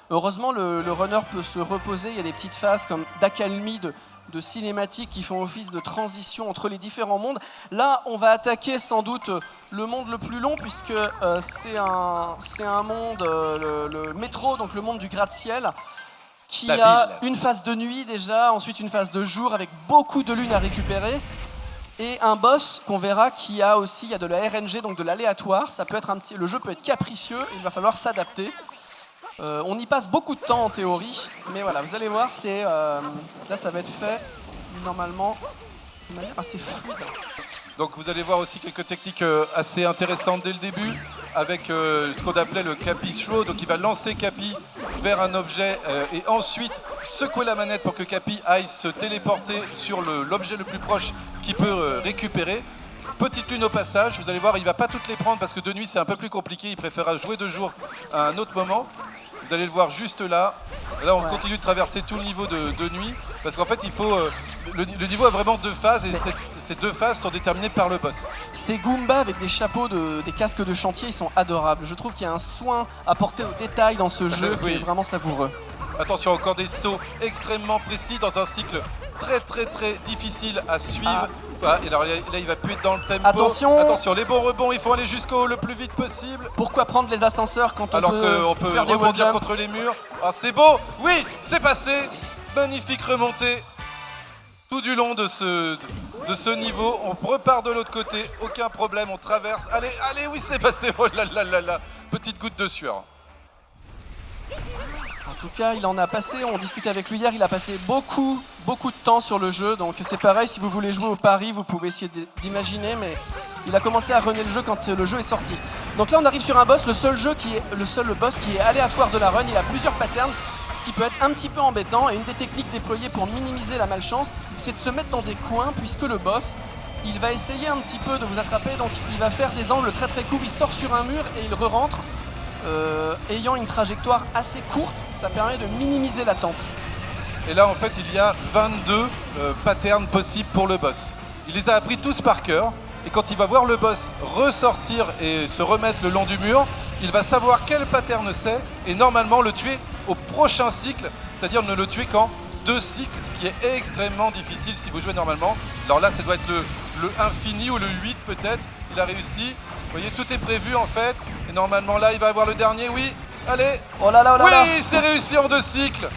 Heureusement, le runner peut se reposer. Il y a des petites phases comme d'accalmie, de cinématiques qui font office de transition entre les différents mondes. Là, on va attaquer sans doute le monde le plus long, puisque c'est un monde, le métro, donc le monde du gratte-ciel, qui a une phase de nuit déjà, ensuite une phase de jour avec beaucoup de lunes à récupérer, et un boss qu'on verra qui a aussi, il y a de la RNG, donc de l'aléatoire. Ça peut être le jeu peut être capricieux, et il va falloir s'adapter. On y passe beaucoup de temps en théorie, mais voilà, vous allez voir, là ça va être fait normalement de manière assez fluide. Donc vous allez voir aussi quelques techniques assez intéressantes dès le début, avec ce qu'on appelait le Capi Throw. Donc il va lancer Capi vers un objet et ensuite secouer la manette pour que Capi aille se téléporter sur l'objet le plus proche qu'il peut récupérer. Petite lune au passage, vous allez voir, il ne va pas toutes les prendre parce que de nuit c'est un peu plus compliqué, il préférera jouer de jour à un autre moment. Vous allez le voir juste là. Là, on continue de traverser tout le niveau de nuit. Parce qu'en fait, il faut. Le niveau a vraiment deux phases, et ces deux phases sont déterminées par le boss. Ces Goombas avec des chapeaux, des casques de chantier, ils sont adorables. Je trouve qu'il y a un soin apporté au détail dans ce jeu qui est vraiment savoureux. Attention, encore des sauts extrêmement précis dans un cycle très très très difficile à suivre. Ah, et alors là, il va plus être dans le tempo. Attention, les bons rebonds, il faut aller jusqu'au le plus vite possible. Pourquoi prendre les ascenseurs quand on peut peut faire des rebondir contre les murs? Ah, c'est beau. Oui, c'est passé. Magnifique remontée tout du long de ce niveau. On repart de l'autre côté, aucun problème, on traverse. Allez, allez, oui, c'est passé. Oh là là là là. Petite goutte de sueur. En tout cas, il en a passé, on discutait avec lui hier, il a passé beaucoup de temps sur le jeu. Donc c'est pareil, si vous voulez jouer au pari, vous pouvez essayer d'imaginer, mais il a commencé à runner le jeu quand le jeu est sorti. Donc là, on arrive sur un boss, le seul boss qui est aléatoire de la run. Il a plusieurs patterns, ce qui peut être un petit peu embêtant. Et une des techniques déployées pour minimiser la malchance, c'est de se mettre dans des coins, puisque le boss, il va essayer un petit peu de vous attraper. Donc il va faire des angles très très courts, il sort sur un mur et il re-rentre. Ayant une trajectoire assez courte, ça permet de minimiser l'attente. Et là, en fait, il y a 22 patterns possibles pour le boss. Il les a appris tous par cœur. Et quand il va voir le boss ressortir et se remettre le long du mur, il va savoir quel pattern c'est et normalement le tuer au prochain cycle, c'est-à-dire ne le tuer qu'en 2 cycles, ce qui est extrêmement difficile si vous jouez normalement. Alors là, ça doit être le infini ou le 8 peut-être. Il a réussi. Vous voyez, tout est prévu en fait. Et normalement là, il va avoir le dernier. Oui, allez. Oh là là, oh là là. Oui, c'est réussi en 2 cycles.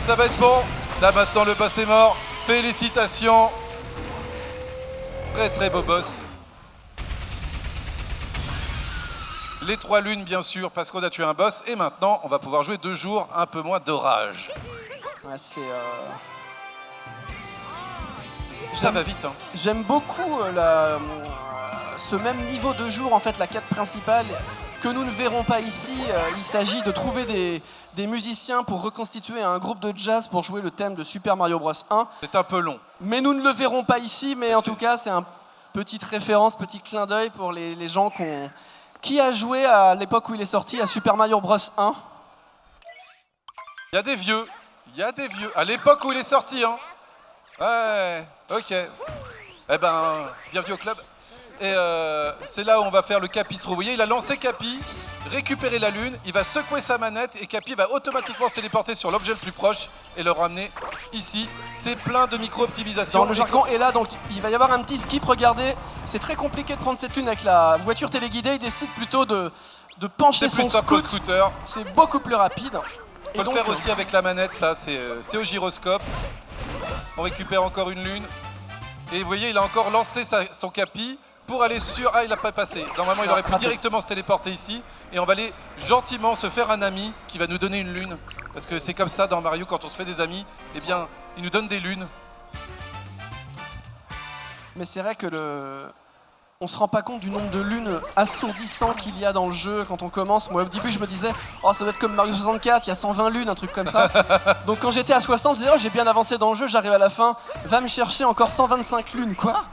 Ça va être bon. Là maintenant, le boss est mort. Félicitations. Très très beau boss. les 3 lunes, bien sûr, parce qu'on a tué un boss. Et maintenant, on va pouvoir jouer 2 jours, un peu moins d'orage. Ouais, Ça va vite, hein. J'aime beaucoup ce même niveau de jour, en fait, la quête principale, que nous ne verrons pas ici. Il s'agit de trouver des musiciens pour reconstituer un groupe de jazz pour jouer le thème de Super Mario Bros 1. C'est un peu long. Mais nous ne le verrons pas ici, mais en tout cas, c'est une petite référence, petit clin d'œil pour les gens qui a joué à l'époque où il est sorti à Super Mario Bros 1. Il y a des vieux. À l'époque où il est sorti, hein. Ouais, ok. Eh ben, bienvenue au club. Et c'est là où on va faire le Capi Throw. Vous voyez, il a lancé Capi, récupéré la lune, il va secouer sa manette et Capi va automatiquement se téléporter sur l'objet le plus proche et le ramener ici. C'est plein de micro-optimisation. Dans le jargon, et là, donc, il va y avoir un petit skip, regardez. C'est très compliqué de prendre cette lune avec la voiture téléguidée. Il décide plutôt de pencher son scooter. C'est beaucoup plus rapide. On peut le faire aussi avec la manette, ça, c'est au gyroscope. On récupère encore une lune. Et vous voyez, il a encore lancé son Capi pour aller sur... Ah, il n'a pas passé. Normalement, il aurait pu directement se téléporter ici. Et on va aller gentiment se faire un ami qui va nous donner une lune. Parce que c'est comme ça dans Mario, quand on se fait des amis, eh bien, il nous donne des lunes. Mais c'est vrai que on se rend pas compte du nombre de lunes assourdissant qu'il y a dans le jeu quand on commence. Moi, au début, je me disais, oh, ça doit être comme Mario 64, il y a 120 lunes, un truc comme ça. Donc quand j'étais à 60, je disais, oh, j'ai bien avancé dans le jeu, j'arrive à la fin, va me chercher encore 125 lunes, quoi.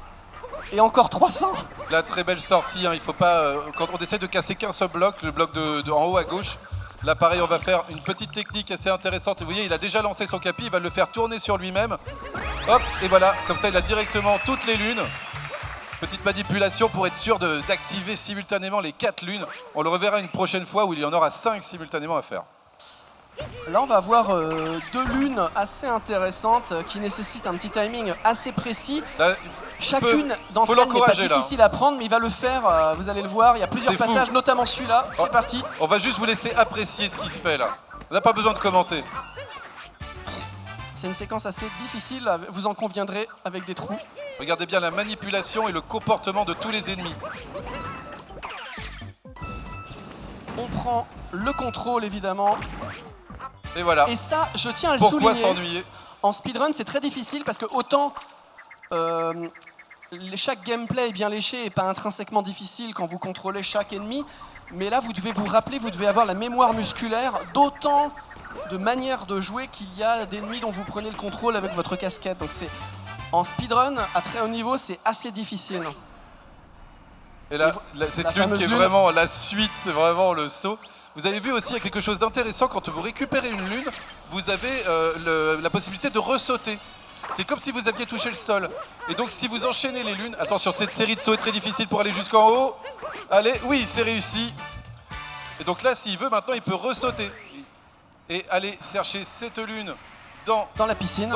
Et encore 300. La très belle sortie, hein, il faut pas... quand on essaie de casser qu'un seul bloc, le bloc en haut à gauche, là pareil, on va faire une petite technique assez intéressante. Et vous voyez, il a déjà lancé son Capi, il va le faire tourner sur lui-même. Hop, et voilà, comme ça il a directement toutes les lunes. Petite manipulation pour être sûr d'activer simultanément les 4 lunes. On le reverra une prochaine fois où il y en aura 5 simultanément à faire. Là, on va avoir 2 lunes assez intéressantes qui nécessitent un petit timing assez précis. Là, chacune d'entre elles n'est pas difficile à prendre, mais il va le faire, vous allez le voir. Il y a plusieurs passages, notamment celui-là. C'est parti. On va juste vous laisser apprécier ce qui se fait là. On n'a pas besoin de commenter. C'est une séquence assez difficile, vous en conviendrez, avec des trous. Regardez bien la manipulation et le comportement de tous les ennemis. On prend le contrôle, évidemment. Et voilà. Et ça, je tiens à le souligner. Pourquoi s'ennuyer ? En speedrun, c'est très difficile parce que autant chaque gameplay est bien léché et pas intrinsèquement difficile quand vous contrôlez chaque ennemi, mais là, vous devez vous rappeler, vous devez avoir la mémoire musculaire d'autant de manières de jouer qu'il y a d'ennemis dont vous prenez le contrôle avec votre casquette. Donc en speedrun, à très haut niveau, c'est assez difficile. Et là, cette lune qui est vraiment la suite, c'est vraiment le saut. Vous avez vu aussi, il y a quelque chose d'intéressant, quand vous récupérez une lune, vous avez la possibilité de ressauter. C'est comme si vous aviez touché le sol. Et donc si vous enchaînez les lunes, attention, cette série de sauts est très difficile pour aller jusqu'en haut. Allez, oui, c'est réussi. Et donc là, s'il veut, maintenant, il peut ressauter. Et aller chercher cette lune dans la piscine.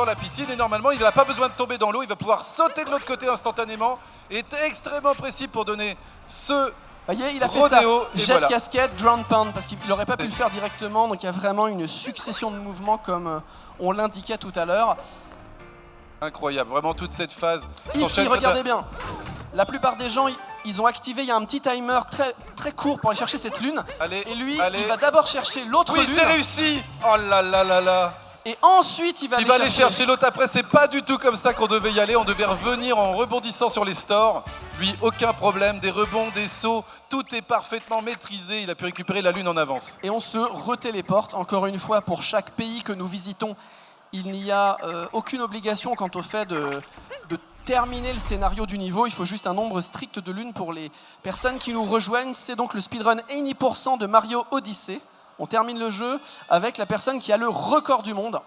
Et normalement, il n'a pas besoin de tomber dans l'eau, il va pouvoir sauter de l'autre côté instantanément. Et est extrêmement précis pour donner ce... Voyez, il a fait ça, jet casquette, ground pound, parce qu'il n'aurait pas pu le faire directement, donc il y a vraiment une succession de mouvements comme on l'indiquait tout à l'heure. Incroyable, vraiment toute cette phase. Ici, regardez bien, la plupart des gens, ils ont activé, il y a un petit timer très, très court pour aller chercher cette lune. Et lui, il va d'abord chercher l'autre lune. Oui, c'est réussi. Oh là là là là. Et ensuite, il va aller chercher l'autre après. C'est pas du tout comme ça qu'on devait y aller. On devait revenir en rebondissant sur les stores. Lui, aucun problème. Des rebonds, des sauts. Tout est parfaitement maîtrisé. Il a pu récupérer la lune en avance. Et on se retéléporte. Encore une fois, pour chaque pays que nous visitons, il n'y a aucune obligation quant au fait de terminer le scénario du niveau. Il faut juste un nombre strict de lunes pour les personnes qui nous rejoignent. C'est donc le speedrun 80% de Mario Odyssey. On termine le jeu avec la personne qui a le record du monde.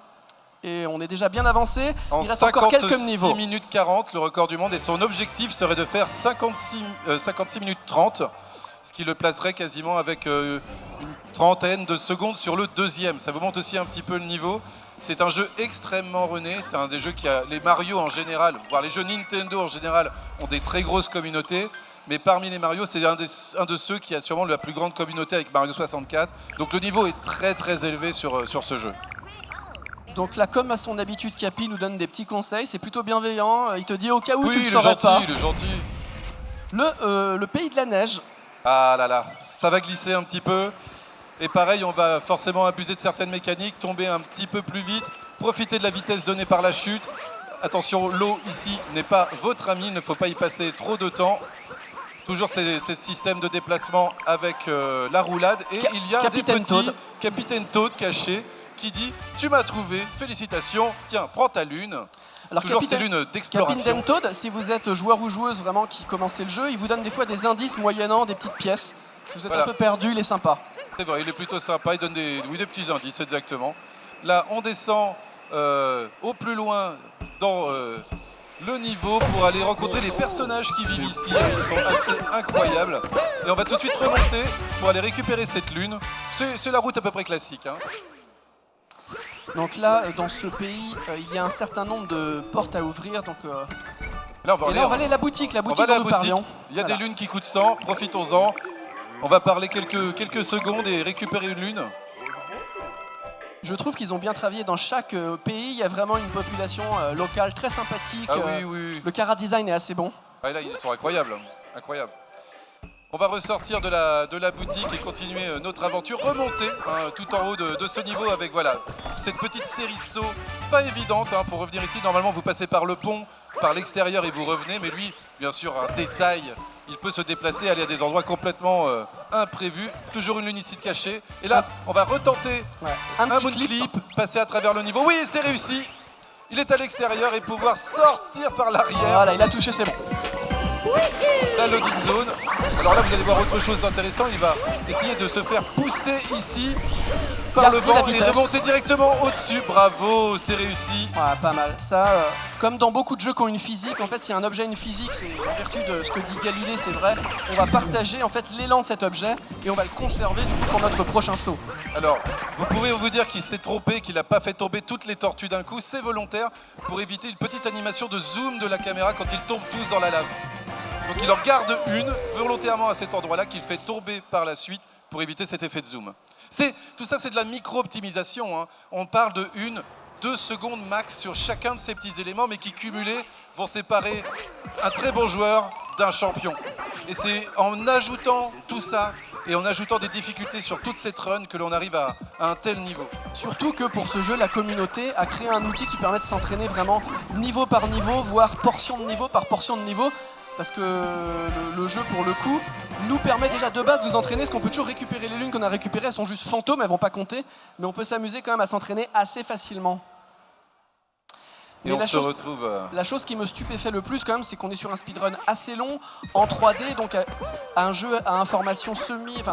Et on est déjà bien avancé. Il reste encore quelques niveaux. 56 minutes 40, le record du monde. Et son objectif serait de faire 56 minutes 30. Ce qui le placerait quasiment avec une trentaine de secondes sur le deuxième. Ça vous montre aussi un petit peu le niveau. C'est un jeu extrêmement rené. C'est un des jeux qui a... Les Mario en général, voire les jeux Nintendo en général, ont des très grosses communautés. Mais parmi les Mario, c'est un de ceux qui a sûrement la plus grande communauté avec Mario 64. Donc le niveau est très très élevé sur ce jeu. Donc là, comme à son habitude, Capi nous donne des petits conseils. C'est plutôt bienveillant. Il te dit au cas où tu ne saurais pas. Oui, il est gentil. Le pays de la neige. Ah là là, ça va glisser un petit peu. Et pareil, on va forcément abuser de certaines mécaniques, tomber un petit peu plus vite, profiter de la vitesse donnée par la chute. Attention, l'eau ici n'est pas votre ami, il ne faut pas y passer trop de temps. Toujours ces systèmes de déplacement avec la roulade. Et il y a Capitaine des petits Toad. Capitaine Toad cachés qui dit « Tu m'as trouvé, félicitations, tiens, prends ta lune ». Alors, Toujours ces lunes d'exploration. Capitaine Toad, si vous êtes joueur ou joueuse vraiment qui commencez le jeu, il vous donne des fois des indices moyennant des petites pièces. Si vous êtes Voilà. un peu perdu, il est sympa. C'est vrai, il est plutôt sympa, il donne des petits indices, exactement. Là, on descend au plus loin dans le niveau pour aller rencontrer les personnages qui vivent ici. Ils sont assez incroyables. Et on va tout de suite remonter pour aller récupérer cette lune. C'est la route à peu près classique, hein. Donc là, dans ce pays, il y a un certain nombre de portes à ouvrir. Donc, Là, on et là, on va aller à la boutique on va dont aller à nous la boutique. parlions. Il y a Voilà. des lunes qui coûtent 100, profitons-en. On va parler quelques secondes et récupérer une lune. Je trouve qu'ils ont bien travaillé dans chaque pays. Il y a vraiment une population locale très sympathique. Ah oui, oui. Le chara design est assez bon. Ah, là, ils sont incroyables. Incroyables. On va ressortir de la boutique et continuer notre aventure, remonter tout en haut de ce niveau avec voilà, cette petite série de sauts pas évidente pour revenir ici. Normalement, vous passez par le pont, par l'extérieur et vous revenez. Mais lui, bien sûr, un détail, il peut se déplacer, aller à des endroits complètement imprévus. Toujours une lune ici de cachée. Et là, on va retenter Ouais. un petit moon clip, passer à travers le niveau. Oui, c'est réussi. Il est à l'extérieur et pouvoir sortir par l'arrière. Voilà, il a touché, c'est bon. La loading zone. Alors là, vous allez voir autre chose d'intéressant. Il va essayer de se faire pousser ici par le Garder la vent et vitesse. remonter directement au-dessus. Bravo, c'est réussi. Ouais, pas mal. Ça, comme dans beaucoup de jeux qui ont une physique, en fait, si un objet a une physique, c'est en vertu de ce que dit Galilée, c'est vrai. On va partager en fait l'élan de cet objet et on va le conserver du coup pour notre prochain saut. Alors, vous pouvez vous dire qu'il s'est trompé, qu'il n'a pas fait tomber toutes les tortues d'un coup. C'est volontaire pour éviter une petite animation de zoom de la caméra quand ils tombent tous dans la lave. Donc il en garde une volontairement à cet endroit-là qu'il fait tomber par la suite pour éviter cet effet de zoom. Tout ça, c'est de la micro-optimisation, hein. On parle de 1-2 secondes max sur chacun de ces petits éléments, mais qui cumulés vont séparer un très bon joueur d'un champion. Et c'est en ajoutant tout ça et en ajoutant des difficultés sur toute cette run que l'on arrive à un tel niveau. Surtout que pour ce jeu, la communauté a créé un outil qui permet de s'entraîner vraiment niveau par niveau, voire portion de niveau par portion de niveau. Parce que le jeu, pour le coup, nous permet déjà de base de nous entraîner, parce qu'on peut toujours récupérer les lunes qu'on a récupérées, elles sont juste fantômes, elles vont pas compter, mais on peut s'amuser quand même à s'entraîner assez facilement. Et Mais on se retrouve... la chose qui me stupéfait le plus quand même, c'est qu'on est sur un speedrun assez long, en 3D, donc à un jeu à information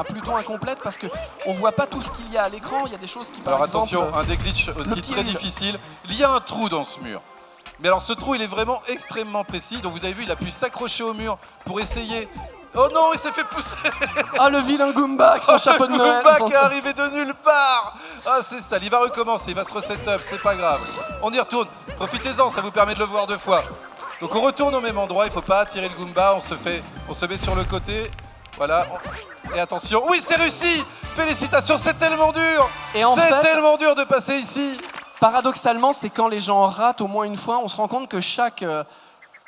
plutôt incomplète, parce qu'on voit pas tout ce qu'il y a à l'écran, il y a des choses qui, par Alors exemple... attention, un des glitches aussi petit très reel. difficile. Il y a un trou dans ce mur. Mais alors ce trou, il est vraiment extrêmement précis. Donc vous avez vu, il a pu s'accrocher au mur pour essayer... Oh non, il s'est fait pousser. Ah, le vilain Goomba avec son chapeau de Noël. Goomba son- qui est arrivé de nulle part. Ah, c'est sale, il va recommencer, il va se reset up, c'est pas grave. On y retourne, profitez-en, ça vous permet de le voir 2 fois. Donc on retourne au même endroit, il faut pas attirer le Goomba, on se met sur le côté. Voilà, et attention, oui, c'est réussi. Félicitations, c'est tellement dur. Et en C'est fait- tellement dur de passer ici. Paradoxalement, c'est quand les gens ratent au moins une fois, on se rend compte que chaque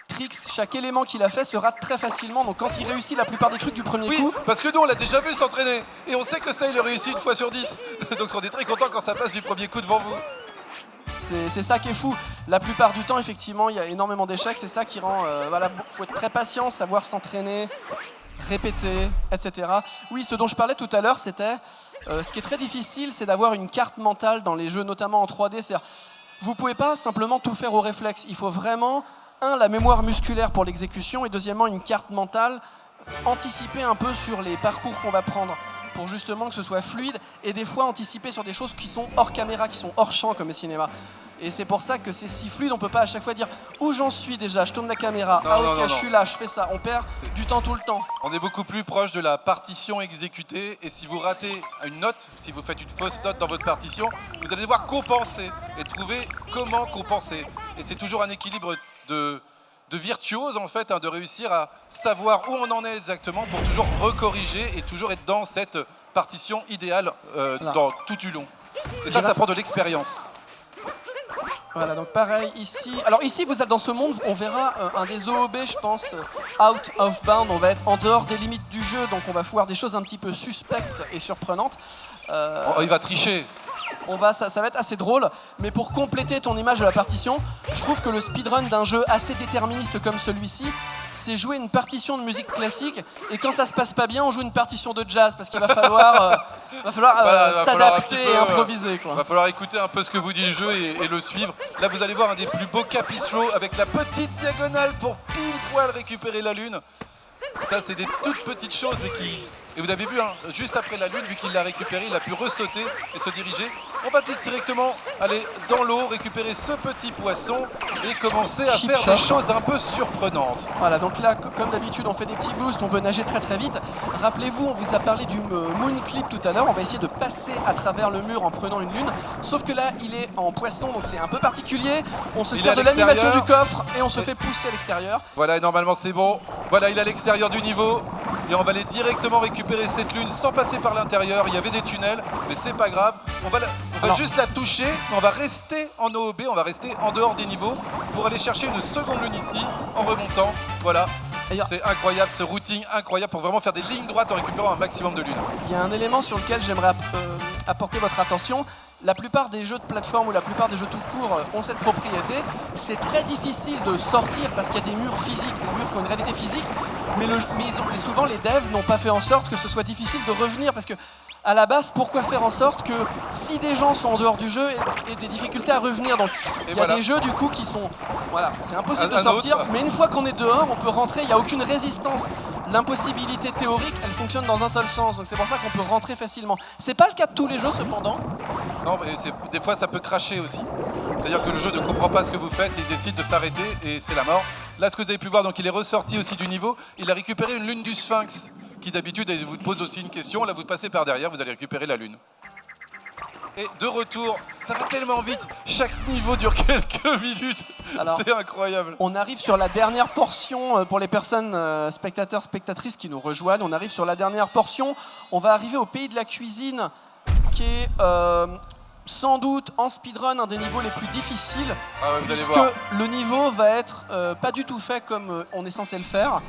tricks, chaque élément qu'il a fait se rate très facilement. Donc quand il réussit la plupart des trucs du premier Oui, coup, parce que nous on l'a déjà vu s'entraîner et on sait que ça il le réussit 1 fois sur 10. Donc on est très content quand ça passe du premier coup devant vous. c'est ça qui est fou. La plupart du temps, effectivement, il y a énormément d'échecs. C'est ça qui rend... faut être très patient, savoir s'entraîner, répéter, etc. Oui, ce dont je parlais tout à l'heure, c'était... ce qui est très difficile, c'est d'avoir une carte mentale dans les jeux, notamment en 3D. C'est-à-dire, vous pouvez pas simplement tout faire au réflexe. Il faut vraiment, la mémoire musculaire pour l'exécution, et deuxièmement, une carte mentale, anticiper un peu sur les parcours qu'on va prendre pour justement que ce soit fluide, et des fois anticiper sur des choses qui sont hors caméra, qui sont hors champ comme le cinéma. Et c'est pour ça que c'est si fluide, on peut pas à chaque fois dire où j'en suis déjà, je tourne la caméra, Non, ok, non, je suis là, je fais ça. On perd du temps tout le temps. On est beaucoup plus proche de la partition exécutée et si vous ratez une note, si vous faites une fausse note dans votre partition, vous allez devoir compenser et trouver comment compenser. Et c'est toujours un équilibre de virtuose en fait, de réussir à savoir où on en est exactement pour toujours recorriger et toujours être dans cette partition idéale dans tout du long. Et ça prend de l'expérience. Voilà, donc pareil ici. Alors ici, vous êtes dans ce monde, on verra un des OOB, je pense, out of bound. On va être en dehors des limites du jeu, donc on va voir des choses un petit peu suspectes et surprenantes. Oh, il va tricher. Ça va être assez drôle, mais pour compléter ton image de la partition, je trouve que le speedrun d'un jeu assez déterministe comme celui-ci, c'est jouer une partition de musique classique, et quand ça se passe pas bien, on joue une partition de jazz, parce qu'il va falloir, s'adapter et improviser. Il va falloir écouter un peu ce que vous dit le jeu et le suivre. Là, vous allez voir un des plus beaux capriccios avec la petite diagonale pour pile poil récupérer la lune. Ça, c'est des toutes petites choses, mais qui... Et vous avez vu, hein, juste après la lune, vu qu'il l'a récupéré, il a pu ressauter et se diriger. On va directement aller dans l'eau, récupérer ce petit poisson et commencer à faire des choses un peu surprenantes. Voilà, donc là, comme d'habitude, on fait des petits boosts, on veut nager très très vite. Rappelez-vous, on vous a parlé du moon clip tout à l'heure. On va essayer de passer à travers le mur en prenant une lune. Sauf que là, il est en poisson, donc c'est un peu particulier. On se sert de l'animation du coffre et on se fait pousser à l'extérieur. Voilà, et normalement c'est bon. Voilà, il est à l'extérieur du niveau. Et on va aller directement récupérer cette lune sans passer par l'intérieur. Il y avait des tunnels, mais c'est pas grave. On va juste la toucher, mais on va rester en OOB, on va rester en dehors des niveaux pour aller chercher une seconde lune ici en remontant. Voilà. C'est incroyable, ce routing incroyable pour vraiment faire des lignes droites en récupérant un maximum de lunes. Il y a un élément sur lequel j'aimerais apporter votre attention. La plupart des jeux de plateforme ou la plupart des jeux tout court ont cette propriété. C'est très difficile de sortir parce qu'il y a des murs physiques, des murs qui ont une réalité physique, mais souvent les devs n'ont pas fait en sorte que ce soit difficile de revenir parce que à la base, pourquoi faire en sorte que si des gens sont en dehors du jeu aient des difficultés à revenir. Donc il y a des jeux du coup qui sont... Voilà, c'est impossible de sortir, mais une fois qu'on est dehors, on peut rentrer, il n'y a aucune résistance. L'impossibilité théorique, elle fonctionne dans un seul sens, donc c'est pour ça qu'on peut rentrer facilement. C'est pas le cas de tous les jeux cependant. Non, mais des fois ça peut cracher aussi. C'est-à-dire que le jeu ne comprend pas ce que vous faites et il décide de s'arrêter et c'est la mort. Là, ce que vous avez pu voir, donc il est ressorti aussi du niveau. Il a récupéré une lune du Sphinx, qui d'habitude elle vous pose aussi une question. Là, vous passez par derrière, vous allez récupérer la lune. Et de retour, ça va tellement vite. Chaque niveau dure quelques minutes. C'est incroyable. On arrive sur la dernière portion pour les personnes spectateurs, spectatrices qui nous rejoignent. On arrive sur la dernière portion. On va arriver au pays de la cuisine, qui est sans doute en speedrun un des niveaux les plus difficiles, puisque le niveau va être pas du tout fait comme on est censé le faire.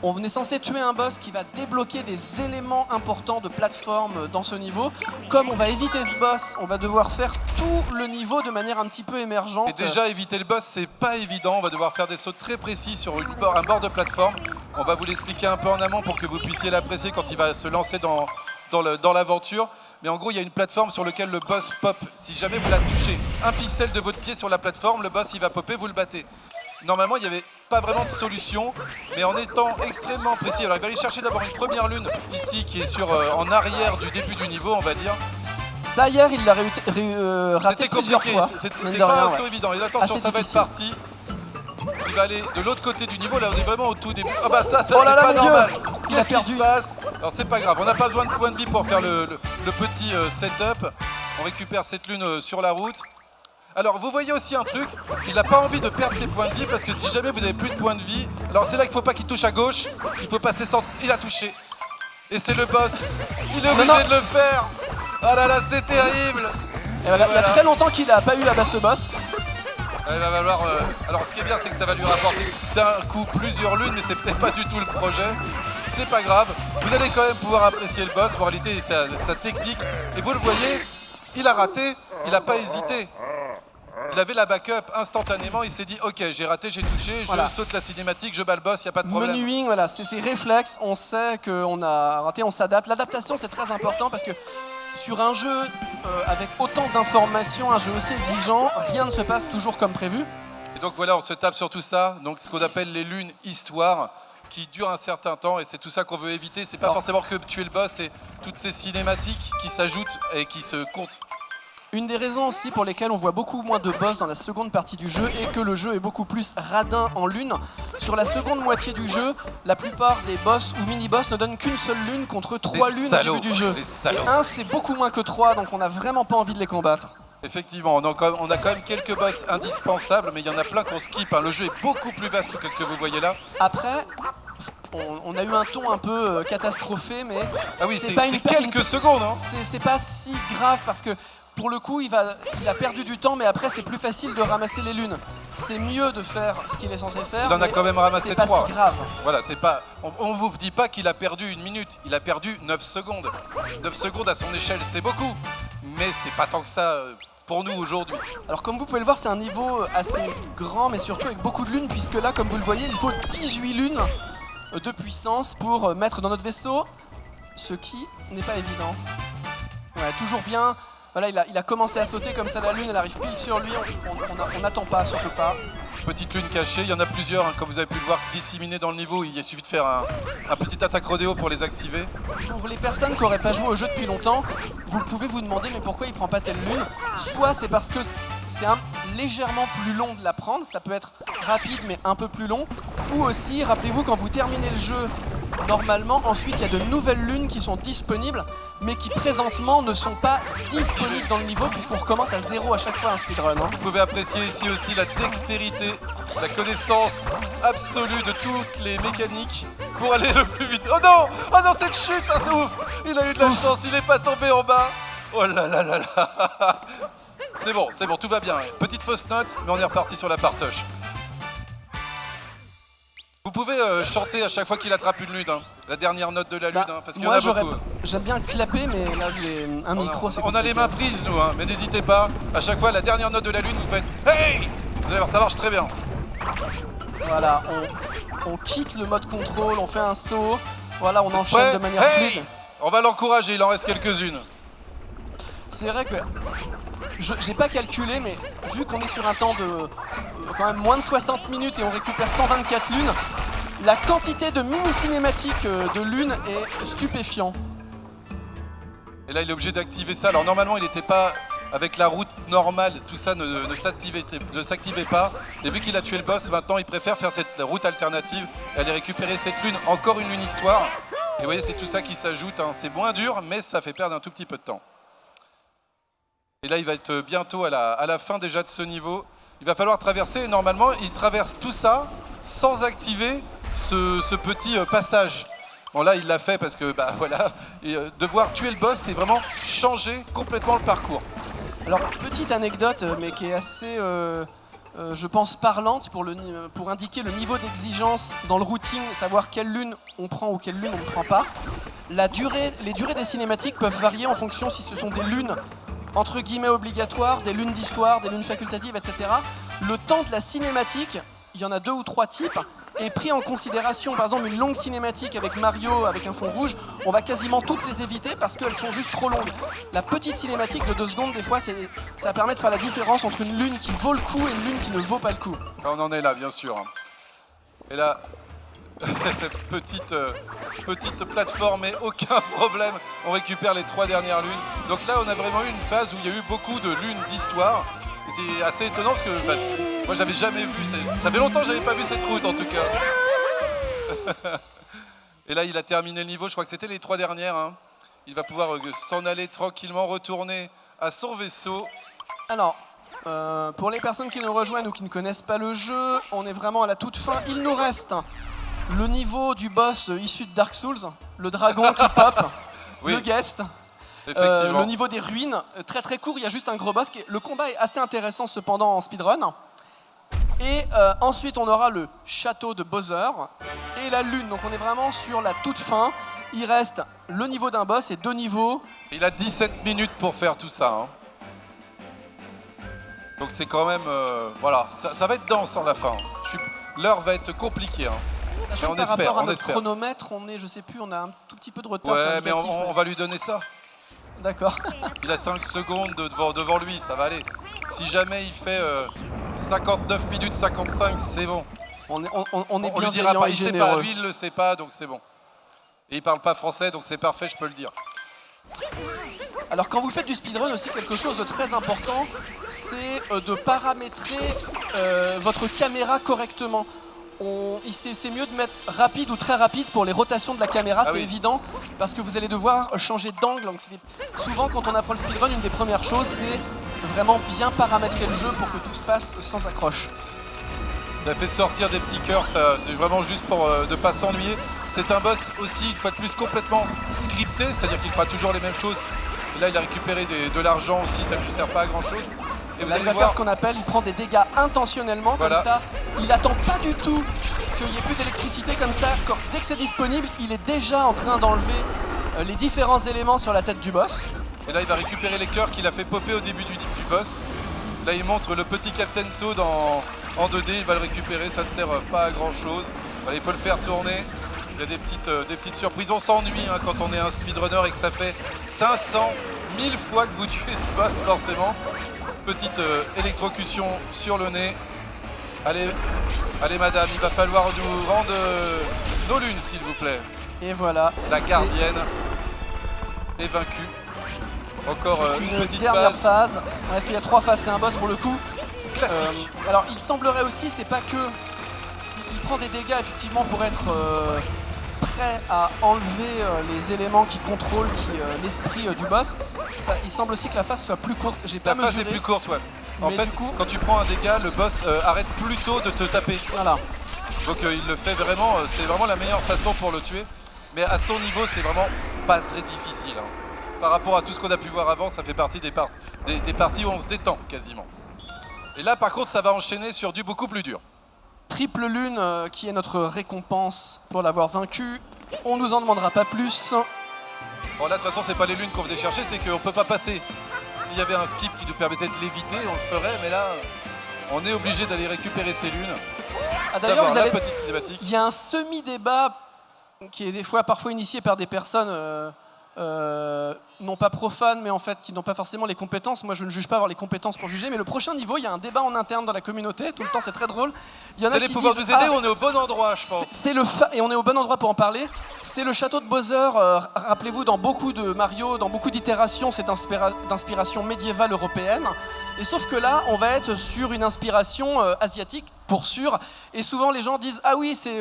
On est censé tuer un boss qui va débloquer des éléments importants de plateforme dans ce niveau. Comme on va éviter ce boss, on va devoir faire tout le niveau de manière un petit peu émergente. Et déjà, éviter le boss, c'est pas évident. On va devoir faire des sauts très précis sur un bord de plateforme. On va vous l'expliquer un peu en amont pour que vous puissiez l'apprécier quand il va se lancer dans l'aventure. Mais en gros, il y a une plateforme sur laquelle le boss pop. Si jamais vous la touchez un pixel de votre pied sur la plateforme, le boss il va popper, vous le battez. Normalement, il n'y avait pas vraiment de solution, mais en étant extrêmement précis. Alors, il va aller chercher d'abord une première lune ici, qui est en arrière du début du niveau, on va dire. Ça, hier, il l'a raté plusieurs fois. C'est pas un saut évident. Et attention, ça va être parti. Il va aller de l'autre côté du niveau. Là, on est vraiment au tout début. Ah bah ça, c'est pas normal. Qu'est-ce qui se passe? Alors, c'est pas grave. On n'a pas besoin de points de vie pour faire le petit setup. On récupère cette lune sur la route. Alors, vous voyez aussi un truc, il n'a pas envie de perdre ses points de vie parce que si jamais vous n'avez plus de points de vie, alors c'est là qu'il ne faut pas qu'il touche à gauche, il faut passer sans... Il a touché. Et c'est le boss. Il est obligé de le faire. Ah là là, c'est terrible. Et voilà, il y a très longtemps qu'il n'a pas eu à battre ce boss. Il va falloir... Alors, ce qui est bien, c'est que ça va lui rapporter d'un coup plusieurs lunes, mais c'est peut-être pas du tout le projet. C'est pas grave. Vous allez quand même pouvoir apprécier le boss, en réalité, sa technique. Et vous le voyez, il a raté, il n'a pas hésité. Il avait la backup instantanément, il s'est dit ok, j'ai raté, j'ai touché, je saute la cinématique, je bats le boss, il n'y a pas de problème. Menuing, voilà, c'est ses réflexes, on sait qu'on a raté, on s'adapte. L'adaptation c'est très important parce que sur un jeu avec autant d'informations, un jeu aussi exigeant, rien ne se passe toujours comme prévu. Et donc voilà, on se tape sur tout ça, donc ce qu'on appelle les lunes histoire, qui durent un certain temps et c'est tout ça qu'on veut éviter. C'est pas forcément que tuer le boss, c'est toutes ces cinématiques qui s'ajoutent et qui se comptent. Une des raisons aussi pour lesquelles on voit beaucoup moins de boss dans la seconde partie du jeu est que le jeu est beaucoup plus radin en lune. Sur la seconde moitié du jeu, la plupart des boss ou mini-boss ne donnent qu'une seule lune contre 3 lunes au début du jeu. Et 1 c'est beaucoup moins que 3, donc on n'a vraiment pas envie de les combattre. Effectivement, on a quand même quelques boss indispensables, mais il y en a plein qu'on skip. Le jeu est beaucoup plus vaste que ce que vous voyez là. Après, on a eu un ton un peu catastrophé, mais c'est quelques secondes. Hein. C'est pas si grave parce que pour le coup, il a perdu du temps, mais après, c'est plus facile de ramasser les lunes. C'est mieux de faire ce qu'il est censé faire. Il en a quand même ramassé c'est pas 3. si grave. Voilà, c'est pas. On vous dit pas qu'il a perdu 1 minute, il a perdu 9 secondes. 9 secondes à son échelle, c'est beaucoup. Mais c'est pas tant que ça pour nous aujourd'hui. Alors comme vous pouvez le voir, c'est un niveau assez grand, mais surtout avec beaucoup de lunes, puisque là, comme vous le voyez, il faut 18 lunes de puissance pour mettre dans notre vaisseau, ce qui n'est pas évident. Ouais, toujours bien. Voilà, il a commencé à sauter comme ça, la lune, elle arrive pile sur lui, on n'attend pas, surtout pas. Petite lune cachée, il y en a plusieurs, hein, comme vous avez pu le voir, disséminées dans le niveau. Il suffit de faire un petit attaque rodéo pour les activer. Pour les personnes qui n'auraient pas joué au jeu depuis longtemps, vous pouvez vous demander mais pourquoi il prend pas telle lune. Soit c'est parce que c'est légèrement plus long de la prendre, ça peut être rapide mais un peu plus long. Ou aussi, rappelez-vous, quand vous terminez le jeu, normalement, ensuite il y a de nouvelles lunes qui sont disponibles, mais qui présentement ne sont pas disponibles dans le niveau, puisqu'on recommence à 0 à chaque fois un speedrun. Hein. Vous pouvez apprécier ici aussi la dextérité, la connaissance absolue de toutes les mécaniques pour aller le plus vite. Oh non! Oh non, cette chute! Ah, c'est ouf! Il a eu de la chance, il n'est pas tombé en bas! Oh là là là là! C'est bon, tout va bien. Petite fausse note, mais on est reparti sur la partoche. Vous pouvez chanter à chaque fois qu'il attrape une lune, hein. La dernière note de la lune, hein, parce qu'il y en a beaucoup. J'aime bien clapper, mais là j'ai un micro, c'est On a les mains prises, nous, hein, mais n'hésitez pas. À chaque fois, la dernière note de la lune, vous faites hey! Vous allez voir, ça marche très bien. Voilà, on quitte le mode contrôle, on fait un saut. Voilà, on enchaîne Prêt? de manière Hey! fluide. On va l'encourager, il en reste quelques-unes. C'est vrai que j'ai pas calculé, mais vu qu'on est sur un temps de quand même moins de 60 minutes et on récupère 124 lunes, la quantité de mini-cinématiques de lunes est stupéfiant. Et là, il est obligé d'activer ça. Alors normalement, il n'était pas avec la route normale, tout ça ne s'activait pas. Et vu qu'il a tué le boss, maintenant, il préfère faire cette route alternative et aller récupérer cette lune, encore une lune histoire. Et vous voyez, c'est tout ça qui s'ajoute. Hein. C'est moins dur, mais ça fait perdre un tout petit peu de temps. Et là, il va être bientôt à la fin déjà de ce niveau. Il va falloir traverser, et normalement, il traverse tout ça sans activer ce petit passage. Bon, là, il l'a fait parce que, bah voilà, et, devoir tuer le boss, c'est vraiment changer complètement le parcours. Alors, petite anecdote, mais qui est assez, je pense, parlante pour indiquer le niveau d'exigence dans le routing, savoir quelle lune on prend ou quelle lune on ne prend pas. Les durées des cinématiques peuvent varier en fonction si ce sont des lunes entre guillemets obligatoires, des lunes d'histoire, des lunes facultatives, etc. Le temps de la cinématique, il y en a 2 ou 3 types, est pris en considération. Par exemple, une longue cinématique avec Mario, avec un fond rouge, on va quasiment toutes les éviter parce qu'elles sont juste trop longues. La petite cinématique de 2 secondes, des fois, ça permet de faire la différence entre une lune qui vaut le coup et une lune qui ne vaut pas le coup. On en est là, bien sûr. Et là, petite plateforme, mais aucun problème. On récupère les 3 dernières lunes. Donc là, on a vraiment eu une phase où il y a eu beaucoup de lunes d'histoire. C'est assez étonnant parce que bah, moi, j'avais jamais vu. Ça fait longtemps que j'avais pas vu cette route, en tout cas. Et là, il a terminé le niveau. Je crois que c'était les 3 dernières. Hein. Il va pouvoir s'en aller tranquillement, retourner à son vaisseau. Alors, pour les personnes qui nous rejoignent ou qui ne connaissent pas le jeu, on est vraiment à la toute fin. Il nous reste le niveau du boss issu de Dark Souls, le dragon qui pop, oui, le guest, le niveau des ruines, très très court, il y a juste un gros boss. Le combat est assez intéressant cependant en speedrun. Et ensuite on aura le château de Bowser et la lune, donc on est vraiment sur la toute fin. Il reste le niveau d'un boss et 2 niveaux. Il a 17 minutes pour faire tout ça. Hein. Donc c'est quand même... voilà, ça va être dense à la fin. L'heure va être compliquée. Hein. Sachant que par rapport à notre chronomètre, on est, je sais plus, on a un tout petit peu de retard. Ouais, mais on va lui donner ça. D'accord. Il a 5 secondes devant lui, ça va aller. Si jamais il fait 59 minutes 55, c'est bon. On est on bien lui dira pas, il sait pas, lui il le sait pas, donc c'est bon. Et il parle pas français, donc c'est parfait, je peux le dire. Alors quand vous faites du speedrun aussi, quelque chose de très important, c'est de paramétrer votre caméra correctement. C'est mieux de mettre rapide ou très rapide pour les rotations de la caméra, c'est évident, parce que vous allez devoir changer d'angle. Souvent quand on apprend le speedrun, une des premières choses, c'est vraiment bien paramétrer le jeu pour que tout se passe sans accroche. Il a fait sortir des petits cœurs, c'est vraiment juste pour ne pas s'ennuyer. C'est un boss aussi, une fois de plus, complètement scripté, c'est-à-dire qu'il fera toujours les mêmes choses Et là, il a récupéré de l'argent aussi, ça ne lui sert pas à grand chose. Et vous Là, allez il va voir, faire ce qu'on appelle, il prend des dégâts intentionnellement, Voilà. comme ça. Il attend pas du tout qu'il n'y ait plus d'électricité comme ça. Dès que c'est disponible, il est déjà en train d'enlever les différents éléments sur la tête du boss. et là, il va récupérer les cœurs qu'il a fait popper au début du boss. Là, il montre le petit Captain Toad en 2D, il va le récupérer, ça ne sert pas à grand chose. Voilà, il peut le faire tourner. Il y a des petites surprises. On s'ennuie hein, quand on est un speedrunner et que ça fait 500 000 fois que vous tuez ce boss, forcément. Petite électrocution sur le nez. Allez, allez madame, il va falloir nous rendre nos lunes, s'il vous plaît. Et voilà. La gardienne est vaincue. Encore C'est une une petite dernière phase phase. Est-ce qu'il y a 3 phases? C'est un boss pour le coup. classique. Alors, il semblerait aussi, c'est pas que. Il prend des dégâts effectivement pour être prêt à enlever les éléments qui contrôlent l'esprit du boss. Il semble aussi que la phase soit plus courte. J'ai pas La phase mesuré. est plus courte, ouais. En Mais fait, du coup- quand tu prends un dégât, le boss arrête plus tôt de te taper. Voilà. Donc il le fait vraiment, c'est vraiment la meilleure façon pour le tuer. Mais à son niveau, c'est vraiment pas très difficile. Hein. Par rapport à tout ce qu'on a pu voir avant, ça fait partie des parties où on se détend quasiment. Et là, par contre, ça va enchaîner sur du beaucoup plus dur. Triple lune qui est notre récompense pour l'avoir vaincu. On nous en demandera pas plus. Bon, là, de toute façon, c'est pas les lunes qu'on venait chercher, c'est qu'on peut pas passer. S'il y avait un skip qui nous permettait de l'éviter, on le ferait, mais là, on est obligé d'aller récupérer ces lunes. Ah, d'ailleurs, D'avoir vous la allez... petite cinématique. il y a un semi-débat qui est des fois parfois initié par des personnes non pas profanes, mais en fait qui n'ont pas forcément les compétences. Moi, je ne juge pas avoir les compétences pour juger, mais le prochain niveau, il y a un débat en interne dans la communauté. Tout le temps, c'est très drôle. Il y en Vous a allez qui pouvoir disent, nous aider, ah, on est au bon endroit, je pense. et on est au bon endroit pour en parler. C'est le château de Bowser. Rappelez-vous, dans beaucoup de Mario, dans beaucoup d'itérations, c'est d'inspiration médiévale européenne. Et sauf que là, on va être sur une inspiration asiatique, pour sûr. Et souvent, les gens disent ah oui, c'est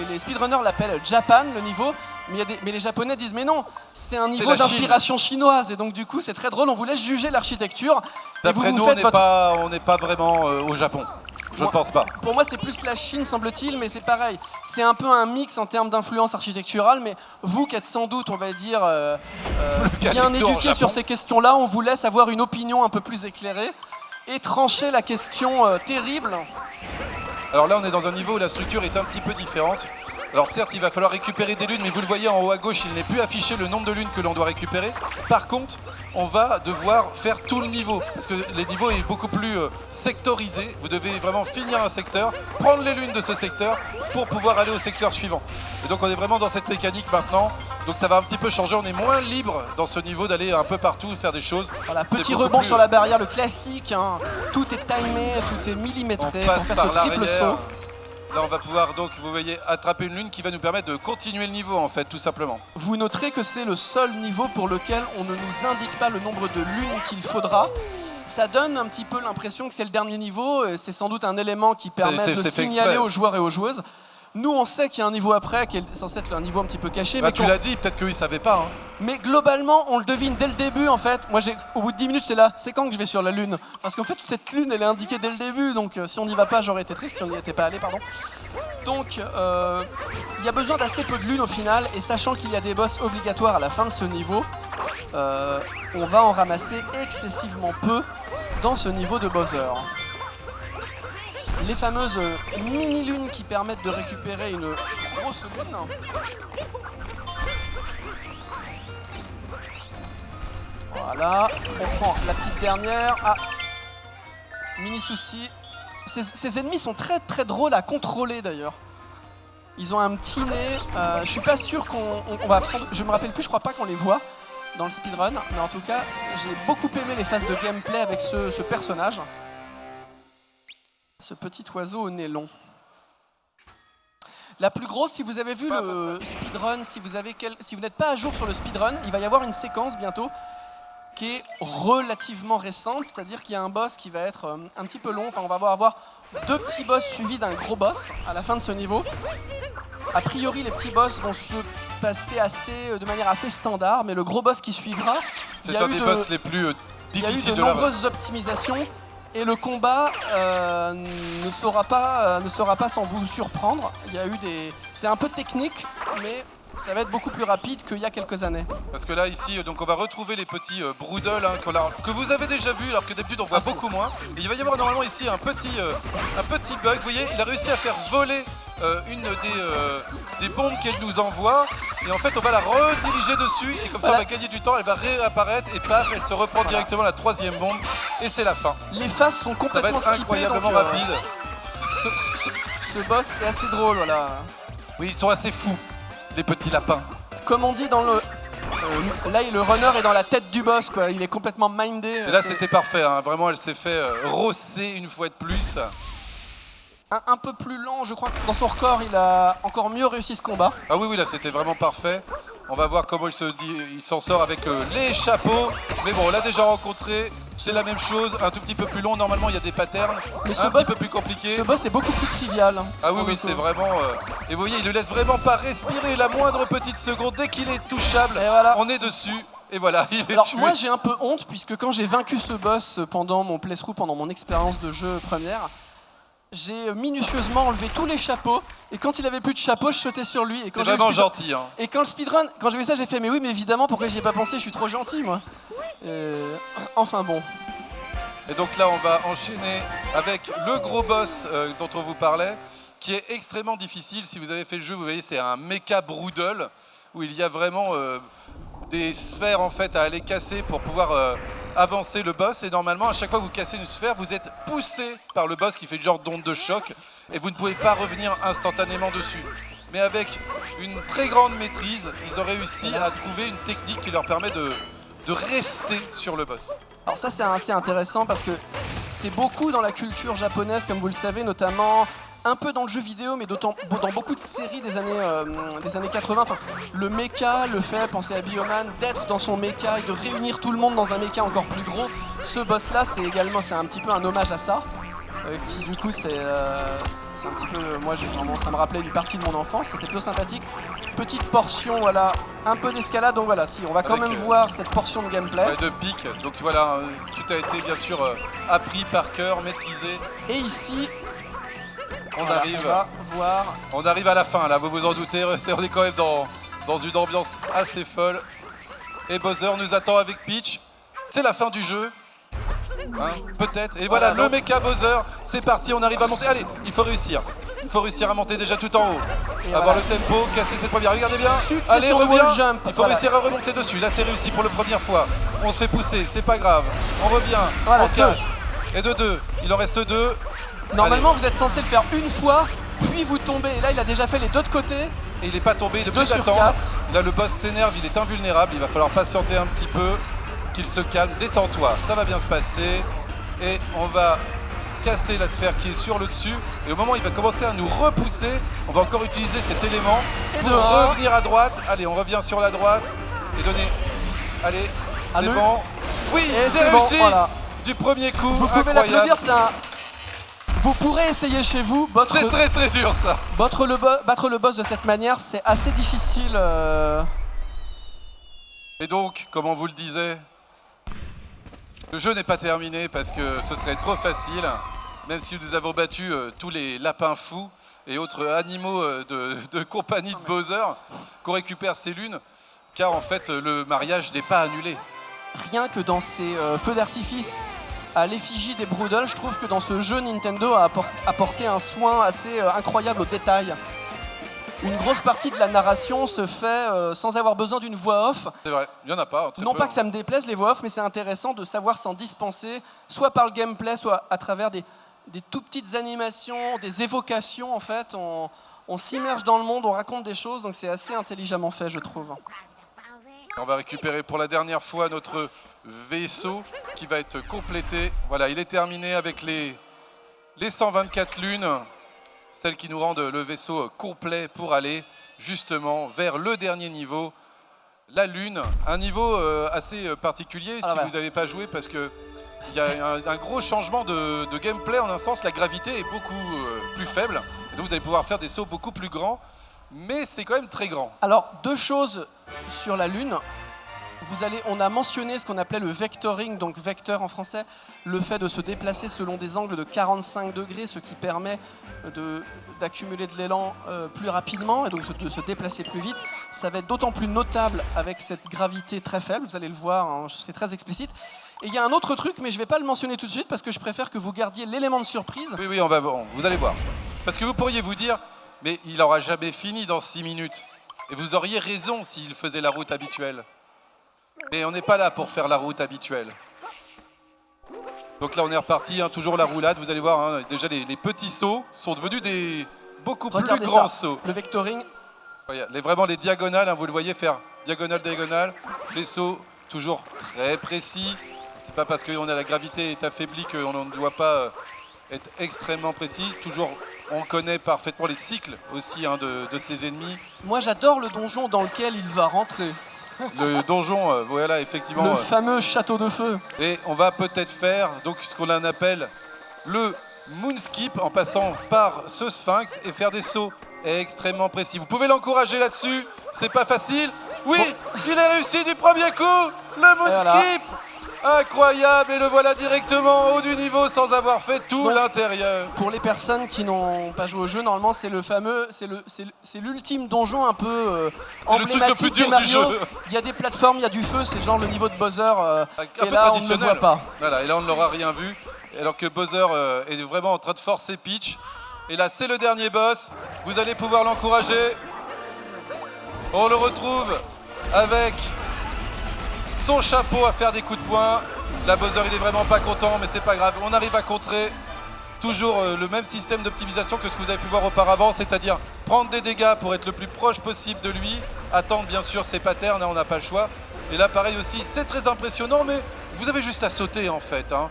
les speedrunners l'appellent Japan, le niveau. Mais les Japonais disent mais non, c'est un niveau la Chine. d'inspiration chinoise. Et donc du coup, c'est très drôle. On vous laisse juger l'architecture. Et D'après vous nous, faites votre... on n'est pas vraiment au Japon. Je ne Moi- pense pas. Pour moi, c'est plus la Chine, semble-t-il, mais c'est pareil. C'est un peu un mix en termes d'influence architecturale, mais vous qui êtes sans doute, on va dire, bien calé tout en éduqué Japon. sur ces questions-là, on vous laisse avoir une opinion un peu plus éclairée et trancher la question terrible. Alors là, on est dans un niveau où la structure est un petit peu différente. Alors certes, il va falloir récupérer des lunes, mais vous le voyez en haut à gauche, il n'est plus affiché le nombre de lunes que l'on doit récupérer. Par contre, on va devoir faire tout le niveau, parce que le niveau est beaucoup plus sectorisé. Vous devez vraiment finir un secteur, prendre les lunes de ce secteur pour pouvoir aller au secteur suivant. Et donc on est vraiment dans cette mécanique maintenant. Donc ça va un petit peu changer, on est moins libre dans ce niveau d'aller un peu partout, faire des choses. Voilà, C'est petit beaucoup rebond plus- sur la barrière, le classique. Hein. Tout est timé, tout est On millimétré passe pour faire par ce triple l'arrière. saut. Là, on va pouvoir donc, vous voyez, attraper une lune qui va nous permettre de continuer le niveau, en fait, tout simplement. Vous noterez que c'est le seul niveau pour lequel on ne nous indique pas le nombre de lunes qu'il faudra. Ça donne un petit peu l'impression que c'est le dernier niveau. C'est sans doute un élément qui permet c'est de fait signaler exprès. aux joueurs et aux joueuses. Nous, on sait qu'il y a un niveau après, qui est censé être un niveau un petit peu caché. Bah, mais, tu l'as dit, peut-être qu'ils ne savaient pas. Hein. mais globalement, on le devine dès le début, en fait. Moi, au bout de 10 minutes, j'étais là. C'est quand que je vais sur la Lune? Parce qu'en fait, cette Lune, elle est indiquée dès le début. Donc, si on n'y va pas, j'aurais été triste. Si on n'y était pas allé, pardon. Donc, il y a besoin d'assez peu de lunes au final. Et sachant qu'il y a des boss obligatoires à la fin de ce niveau, on va en ramasser excessivement peu dans ce niveau de Bowser. Les fameuses mini-lunes qui permettent de récupérer une grosse lune. Voilà, on prend la petite dernière. Ah, mini souci. Ces ennemis sont très très drôles à contrôler d'ailleurs. Ils ont un petit nez. Je suis pas sûr qu'on va. Je me rappelle plus, je crois pas qu'on les voit dans le speedrun. Mais en tout cas, j'ai beaucoup aimé les phases de gameplay avec ce personnage. Ce petit oiseau au nez long. La plus grosse, si vous avez vu le speedrun, si vous n'êtes pas à jour sur le speedrun, il va y avoir une séquence bientôt qui est relativement récente, c'est-à-dire qu'il y a un boss qui va être un petit peu long. Enfin, on va avoir 2 petits boss suivis d'un gros boss à la fin de ce niveau. A priori, les petits boss vont se passer de manière assez standard, mais le gros boss qui suivra, C'est un des boss les plus il y a eu difficiles de de la nombreuses optimisations. Et le combat ne saura pas sans vous surprendre. Il y a eu c'est un peu technique, mais Ça va être beaucoup plus rapide qu'il y a quelques années. Parce que là, ici, donc on va retrouver les petits broodles hein, que vous avez déjà vus, alors que d'habitude on voit beaucoup moins. Et il va y avoir normalement ici un petit bug. Vous voyez, il a réussi à faire voler une des bombes qu'elle nous envoie. Et en fait, on va la rediriger dessus. Et comme ça, on va gagner du temps. Elle va réapparaître et paf, elle se reprend directement la 3e bombe. Et c'est la fin. Les phases sont complètement ça va être skippées, incroyablement donc, rapide. Ce boss est assez drôle, voilà. Oui, ils sont assez fous, les petits lapins. Comme on dit dans le... là, le runner est dans la tête du boss, quoi. Il est complètement mindé. Et là, c'était parfait. Hein. Vraiment, elle s'est fait rosser une fois de plus. Un peu plus lent, je crois que dans son record, il a encore mieux réussi ce combat. Ah oui, là, c'était vraiment parfait. On va voir comment il s'en sort avec les chapeaux. Mais bon, on l'a déjà rencontré. C'est la même chose, un tout petit peu plus long. Normalement, il y a des patterns. Mais un petit peu plus compliqué. Ce boss est beaucoup plus trivial. Ah oui, c'est vraiment... Et vous voyez, il ne laisse vraiment pas respirer la moindre petite seconde. Dès qu'il est touchable, voilà. On est dessus. Et voilà, il est Alors tué. moi j'ai un peu honte puisque quand j'ai vaincu ce boss pendant mon playthrough, pendant mon expérience de jeu première, j'ai minutieusement enlevé tous les chapeaux et quand il avait plus de chapeau, je sautais sur lui. C'est vraiment gentil. Hein. Et quand le speedrun, quand j'ai vu ça, j'ai fait mais oui, mais évidemment, pourquoi j'y ai pas pensé, je suis trop gentil moi. Enfin bon. Et donc là, on va enchaîner avec le gros boss dont on vous parlait, qui est extrêmement difficile. Si vous avez fait le jeu, vous voyez, c'est un mecha broodle où il y a vraiment des sphères en fait à aller casser pour pouvoir avancer le boss. Et normalement, à chaque fois que vous cassez une sphère, vous êtes poussé par le boss qui fait le genre d'onde de choc et vous ne pouvez pas revenir instantanément dessus. Mais avec une très grande maîtrise, ils ont réussi à trouver une technique qui leur permet de rester sur le boss. Alors ça c'est assez intéressant parce que c'est beaucoup dans la culture japonaise comme vous le savez, notamment un peu dans le jeu vidéo mais dans beaucoup de séries des années 80. Enfin, le mecha, le fait, pensez à Bioman, d'être dans son mecha et de réunir tout le monde dans un mecha encore plus gros. Ce boss là c'est un petit peu un hommage à ça, qui du coup c'est un petit peu, moi ça me rappelait une partie de mon enfance, c'était plutôt sympathique. Petite portion, voilà, un peu d'escalade, donc voilà, si on va quand même voir cette portion de gameplay. Ouais, de pique, donc voilà, tout a été bien sûr appris par cœur, maîtrisé. Et ici, on arrive à la fin, là, vous vous en doutez, on est quand même dans une ambiance assez folle. Et Bowser nous attend avec Peach, c'est la fin du jeu. Hein, peut-être. Et voilà, le mecha Bowser, c'est parti, on arrive à monter. Allez, il faut réussir à monter déjà tout en haut. Avoir le tempo, casser cette première. Regardez bien. Allez, reviens. Il faut réussir à remonter dessus. Là, c'est réussi pour la première fois. On se fait pousser, c'est pas grave. On revient, on casse. Et de 2, il en reste 2. Normalement, vous êtes censé le faire une fois, puis vous tombez. Et là, il a déjà fait les deux de côté. Et il n'est pas tombé, il est obligé d'attendre. Là, le boss s'énerve, il est invulnérable. Il va falloir patienter un petit peu. Qu'il se calme, détends-toi, ça va bien se passer. Et on va casser la sphère qui est sur le dessus. Et au moment où il va commencer à nous repousser, on va encore utiliser cet élément pour revenir à droite. Allez, on revient sur la droite et donner. Allez, c'est bon. Oui, c'est réussi du premier coup. Vous pouvez l'applaudir, vous pourrez essayer chez vous. C'est très très dur ça. Battre le boss de cette manière, c'est assez difficile. Et donc, comme on vous le disait, le jeu n'est pas terminé parce que ce serait trop facile, même si nous avons battu tous les lapins fous et autres animaux de compagnie de Bowser qu'on récupère ces lunes, car en fait le mariage n'est pas annulé. Rien que dans ces feux d'artifice à l'effigie des Broodles, je trouve que dans ce jeu Nintendo a apporté un soin assez incroyable aux détails. Une grosse partie de la narration se fait sans avoir besoin d'une voix off. C'est vrai, il n'y en a pas. Non pas que ça me déplaise les voix off, mais c'est intéressant de savoir s'en dispenser, soit par le gameplay, soit à travers des tout petites animations, des évocations en fait. On s'immerge dans le monde, on raconte des choses, donc c'est assez intelligemment fait, je trouve. On va récupérer pour la dernière fois notre vaisseau qui va être complété. Voilà, il est terminé avec les 124 lunes. Celles qui nous rendent le vaisseau complet pour aller justement vers le dernier niveau, la Lune. Un niveau assez particulier si vous n'avez pas joué parce qu'il y a un gros changement de gameplay. En un sens, la gravité est beaucoup plus faible. Et donc vous allez pouvoir faire des sauts beaucoup plus grands, mais c'est quand même très grand. Alors, deux choses sur la Lune. on a mentionné ce qu'on appelait le vectoring, donc vecteur en français, le fait de se déplacer selon des angles de 45 degrés, ce qui permet d'accumuler de l'élan plus rapidement et donc de se déplacer plus vite. Ça va être d'autant plus notable avec cette gravité très faible, vous allez le voir, hein, c'est très explicite. Et il y a un autre truc, mais je ne vais pas le mentionner tout de suite parce que je préfère que vous gardiez l'élément de surprise. Oui, vous allez voir. Parce que vous pourriez vous dire, mais il n'aura jamais fini dans 6 minutes. Et vous auriez raison s'il faisait la route habituelle. Mais on n'est pas là pour faire la route habituelle. Donc là, on est reparti, hein, toujours la roulade. Vous allez voir, hein, déjà les petits sauts sont devenus des beaucoup Regardez plus grands ça, sauts. le vectoring. Vraiment les diagonales, hein, vous le voyez faire diagonale, diagonale. Les sauts toujours très précis. C'est pas parce que la gravité est affaiblie qu'on ne doit pas être extrêmement précis. Toujours, on connaît parfaitement les cycles aussi, hein, de ses ennemis. Moi, j'adore le donjon dans lequel il va rentrer. Le donjon, voilà, effectivement. Le fameux château de feu. Et on va peut-être faire donc ce qu'on appelle le moonskip en passant par ce sphinx et faire des sauts extrêmement précis. Vous pouvez l'encourager là-dessus, c'est pas facile. Oui, il a réussi du premier coup, le moonskip. Incroyable, et le voilà directement en haut du niveau sans avoir fait tout l'intérieur. Pour les personnes qui n'ont pas joué au jeu, normalement c'est le fameux, c'est l'ultime donjon un peu emblématique de Mario. Il y a des plateformes, il y a du feu, c'est genre le niveau de Bowser. Et là on ne le voit pas. Voilà, et là on ne l'aura rien vu, alors que Bowser est vraiment en train de forcer Peach. Et là c'est le dernier boss, vous allez pouvoir l'encourager. On le retrouve avec son chapeau à faire des coups de poing. Là, Bowser, il est vraiment pas content, mais c'est pas grave. On arrive à contrer toujours le même système d'optimisation que ce que vous avez pu voir auparavant, c'est-à-dire prendre des dégâts pour être le plus proche possible de lui, attendre bien sûr ses patterns, hein, on n'a pas le choix. Et là, pareil aussi, c'est très impressionnant, mais vous avez juste à sauter en fait. Hein.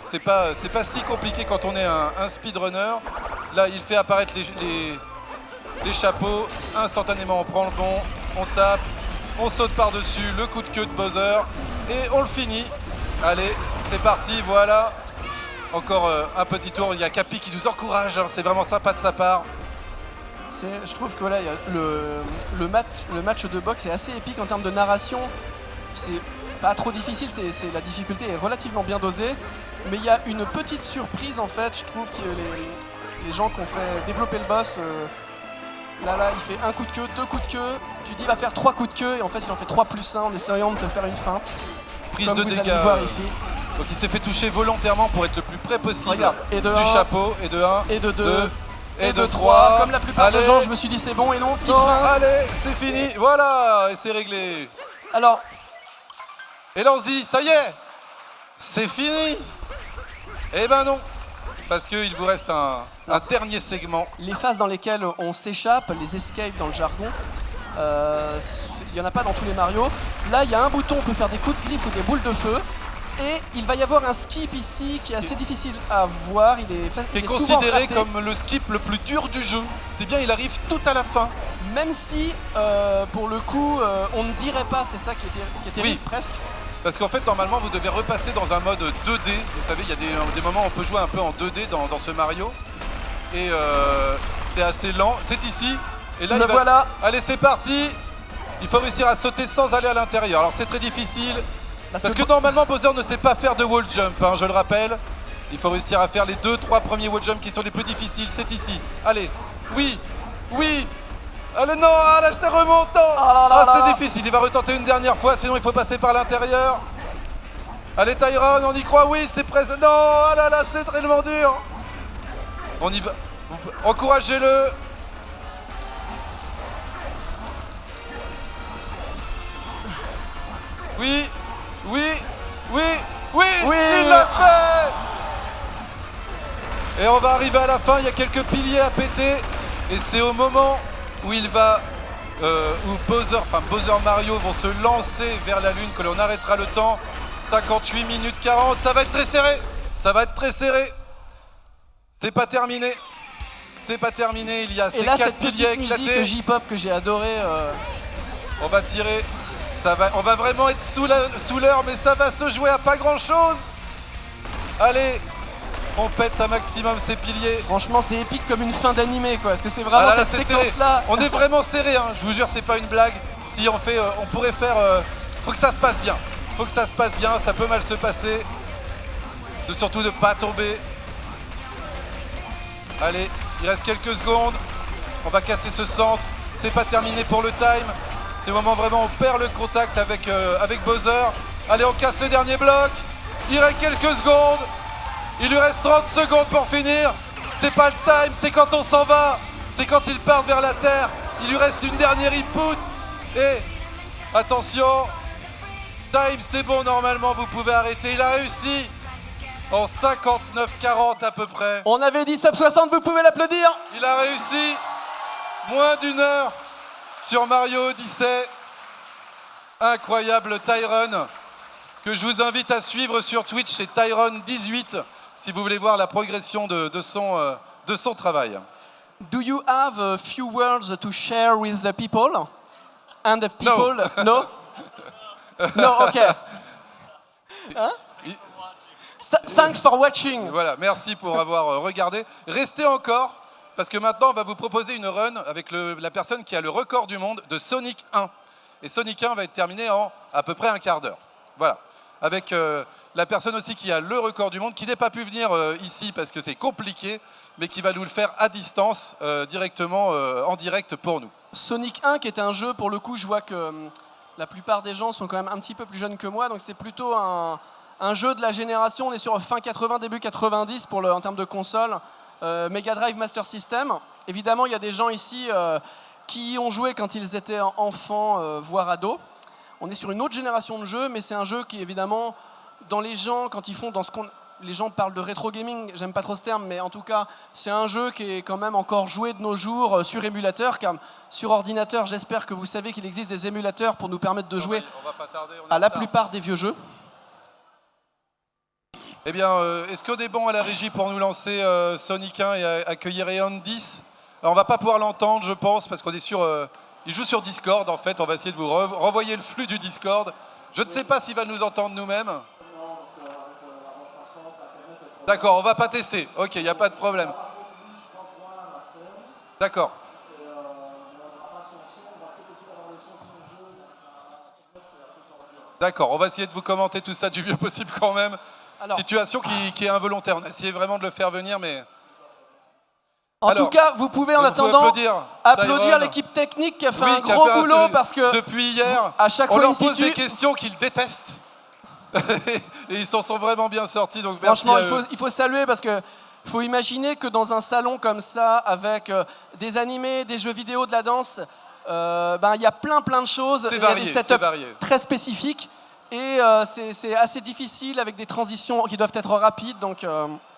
C'est pas si compliqué quand on est un speedrunner. Là, il fait apparaître les chapeaux. Instantanément, on prend le bon, on tape. On saute par-dessus, le coup de queue de Bowser et on le finit. Allez, c'est parti, voilà. Encore un petit tour, il y a Cappy qui nous encourage, hein, c'est vraiment sympa de sa part. Je trouve que voilà, le match de boxe est assez épique en termes de narration. C'est pas trop difficile, la difficulté est relativement bien dosée. Mais il y a une petite surprise en fait, je trouve que les gens qui ont fait développer le boss... Là, il fait un coup de queue, 2 coups de queue. Tu dis il va faire 3 coups de queue et en fait il en fait 3 plus 1 en essayant de te faire une feinte. Prise comme de vous dégâts. allez le voir ici. Donc il s'est fait toucher volontairement pour être le plus près possible. Regarde, et de du 1, chapeau. Et de 1, et de 2, et de 3. Comme la plupart des gens, je me suis dit c'est bon et non, petite feinte. Allez, c'est fini, voilà, et c'est réglé. Alors, et là on se dit, ça y est, c'est fini. Eh ben non, parce qu'il vous reste un dernier segment. Les phases dans lesquelles on s'échappe, les escapes dans le jargon, il n'y en a pas dans tous les Mario. Là, il y a un bouton, on peut faire des coups de griffe ou des boules de feu. Et il va y avoir un skip ici qui est assez difficile à voir. Il est considéré comme le skip le plus dur du jeu. C'est bien, il arrive tout à la fin. Même si, pour le coup, on ne dirait pas, c'est ça qui est terrible, presque. Parce qu'en fait, normalement, vous devez repasser dans un mode 2D. Vous savez, il y a des moments où on peut jouer un peu en 2D dans ce Mario. Et c'est assez lent. C'est ici. Et là, voilà. Allez, c'est parti. Il faut réussir à sauter sans aller à l'intérieur. Alors, c'est très difficile. Parce que normalement, Bowser ne sait pas faire de wall jump, hein, je le rappelle. Il faut réussir à faire les 2-3 premiers wall jump qui sont les plus difficiles. C'est ici. Allez. Oui. Allez, non, là, c'est remontant. C'est difficile. Il va retenter une dernière fois, sinon il faut passer par l'intérieur. Allez, Tyron, on y croit. Oui, c'est présent. Non, ah là, c'est tellement dur. On y va. Encouragez-le. Oui, il l'a fait. Et on va arriver à la fin, il y a quelques piliers à péter. Et c'est au moment où Bowser Mario vont se lancer vers la lune que l'on arrêtera le temps. 58 minutes 40, ça va être très serré. C'est pas terminé, il y a ces 4 piliers éclatés. Et là, cette petite musique J-pop que j'ai adoré. On va tirer. On va vraiment être sous l'heure, mais ça va se jouer à pas grand chose. Allez, on pète un maximum ces piliers. Franchement, c'est épique comme une fin d'animé, quoi. Parce que c'est vraiment cette séquence-là. On est vraiment serré, hein. Je vous jure, c'est pas une blague. Si on pourrait faire Faut que ça se passe bien. Faut que ça se passe bien, ça peut mal se passer. Surtout de ne pas tomber. Allez, il reste quelques secondes. On va casser ce centre. C'est pas terminé pour le time. C'est le moment vraiment où on perd le contact avec Bowser. Allez, on casse le dernier bloc. Il reste quelques secondes. Il lui reste 30 secondes pour finir. C'est pas le time, c'est quand on s'en va. C'est quand il part vers la terre. Il lui reste une dernière input. Et attention, time c'est bon normalement, vous pouvez arrêter. Il a réussi en 59-40 à peu près. On avait dit sub 60, vous pouvez l'applaudir. Il a réussi moins d'une heure sur Mario Odyssey. Incroyable Tyron, que je vous invite à suivre sur Twitch, c'est Tyron18, si vous voulez voir la progression de son travail. Do you have a few words to share with the people? And the people? No? No, okay. Hein? Thanks for watching. Voilà, merci pour avoir regardé. Restez encore, parce que maintenant on va vous proposer une run avec la personne qui a le record du monde de Sonic 1. Et Sonic 1 va être terminé en à peu près un quart d'heure. Voilà. Avec la personne aussi qui a le record du monde, qui n'est pas pu venir ici parce que c'est compliqué, mais qui va nous le faire à distance, directement, en direct pour nous. Sonic 1 qui est un jeu, pour le coup, je vois que la plupart des gens sont quand même un petit peu plus jeunes que moi, donc c'est plutôt un jeu de la génération. On est sur fin 80, début 90 en termes de console. Mega Drive, Master System. Évidemment, il y a des gens ici qui y ont joué quand ils étaient enfants, voire ados. On est sur une autre génération de jeux, mais c'est un jeu qui, évidemment, dans les gens, quand ils font dans ce qu'on... Les gens parlent de rétro gaming, j'aime pas trop ce terme, mais en tout cas, c'est un jeu qui est quand même encore joué de nos jours sur émulateur, car sur ordinateur, j'espère que vous savez qu'il existe des émulateurs pour nous permettre de jouer à la plupart des vieux jeux. Eh bien, est-ce qu'on est bon à la régie pour nous lancer Sonic 1 et accueillir Eon 10 ? Alors, on va pas pouvoir l'entendre, je pense, parce qu'on est sur... il joue sur Discord, en fait. On va essayer de vous renvoyer le flux du Discord. Je ne sais pas s'il va nous entendre nous-mêmes. D'accord, on va pas tester. Ok, il n'y a pas de problème. D'accord. D'accord, on va essayer de vous commenter tout ça du mieux possible quand même. Alors, situation qui est involontaire. On a essayé vraiment de le faire venir, mais... En tout cas, vous pouvez en attendant applaudir l'équipe technique qui a fait un gros boulot parce que depuis hier, à chaque on fois leur pose des questions qu'ils détestent. Et ils s'en sont vraiment bien sortis. Donc merci. Franchement, il faut saluer parce que faut imaginer que dans un salon comme ça, avec des animés, des jeux vidéo, de la danse, il y a plein de choses. Il y a des setups très spécifiques et c'est assez difficile avec des transitions qui doivent être rapides. Donc,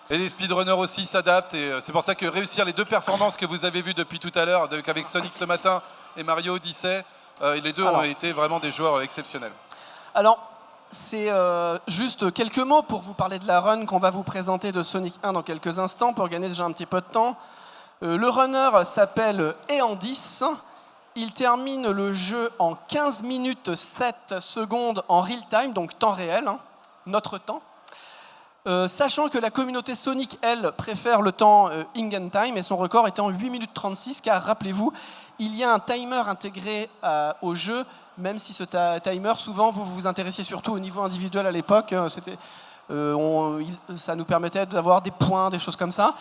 et les speedrunners aussi s'adaptent et c'est pour ça que réussir les deux performances que vous avez vues depuis tout à l'heure, avec Sonic ce matin et Mario Odyssey, les deux ont été vraiment des joueurs exceptionnels. Alors, c'est juste quelques mots pour vous parler de la run qu'on va vous présenter de Sonic 1 dans quelques instants pour gagner déjà un petit peu de temps. Le runner s'appelle Eon 10. Il termine le jeu en 15 minutes 7 secondes en real time, donc temps réel, notre temps. Sachant que la communauté Sonic, elle, préfère le temps in-game time et son record était en 8 minutes 36, car rappelez-vous, il y a un timer intégré au jeu, même si ce timer, souvent, vous vous intéressiez surtout au niveau individuel à l'époque, ça nous permettait d'avoir des points, des choses comme ça.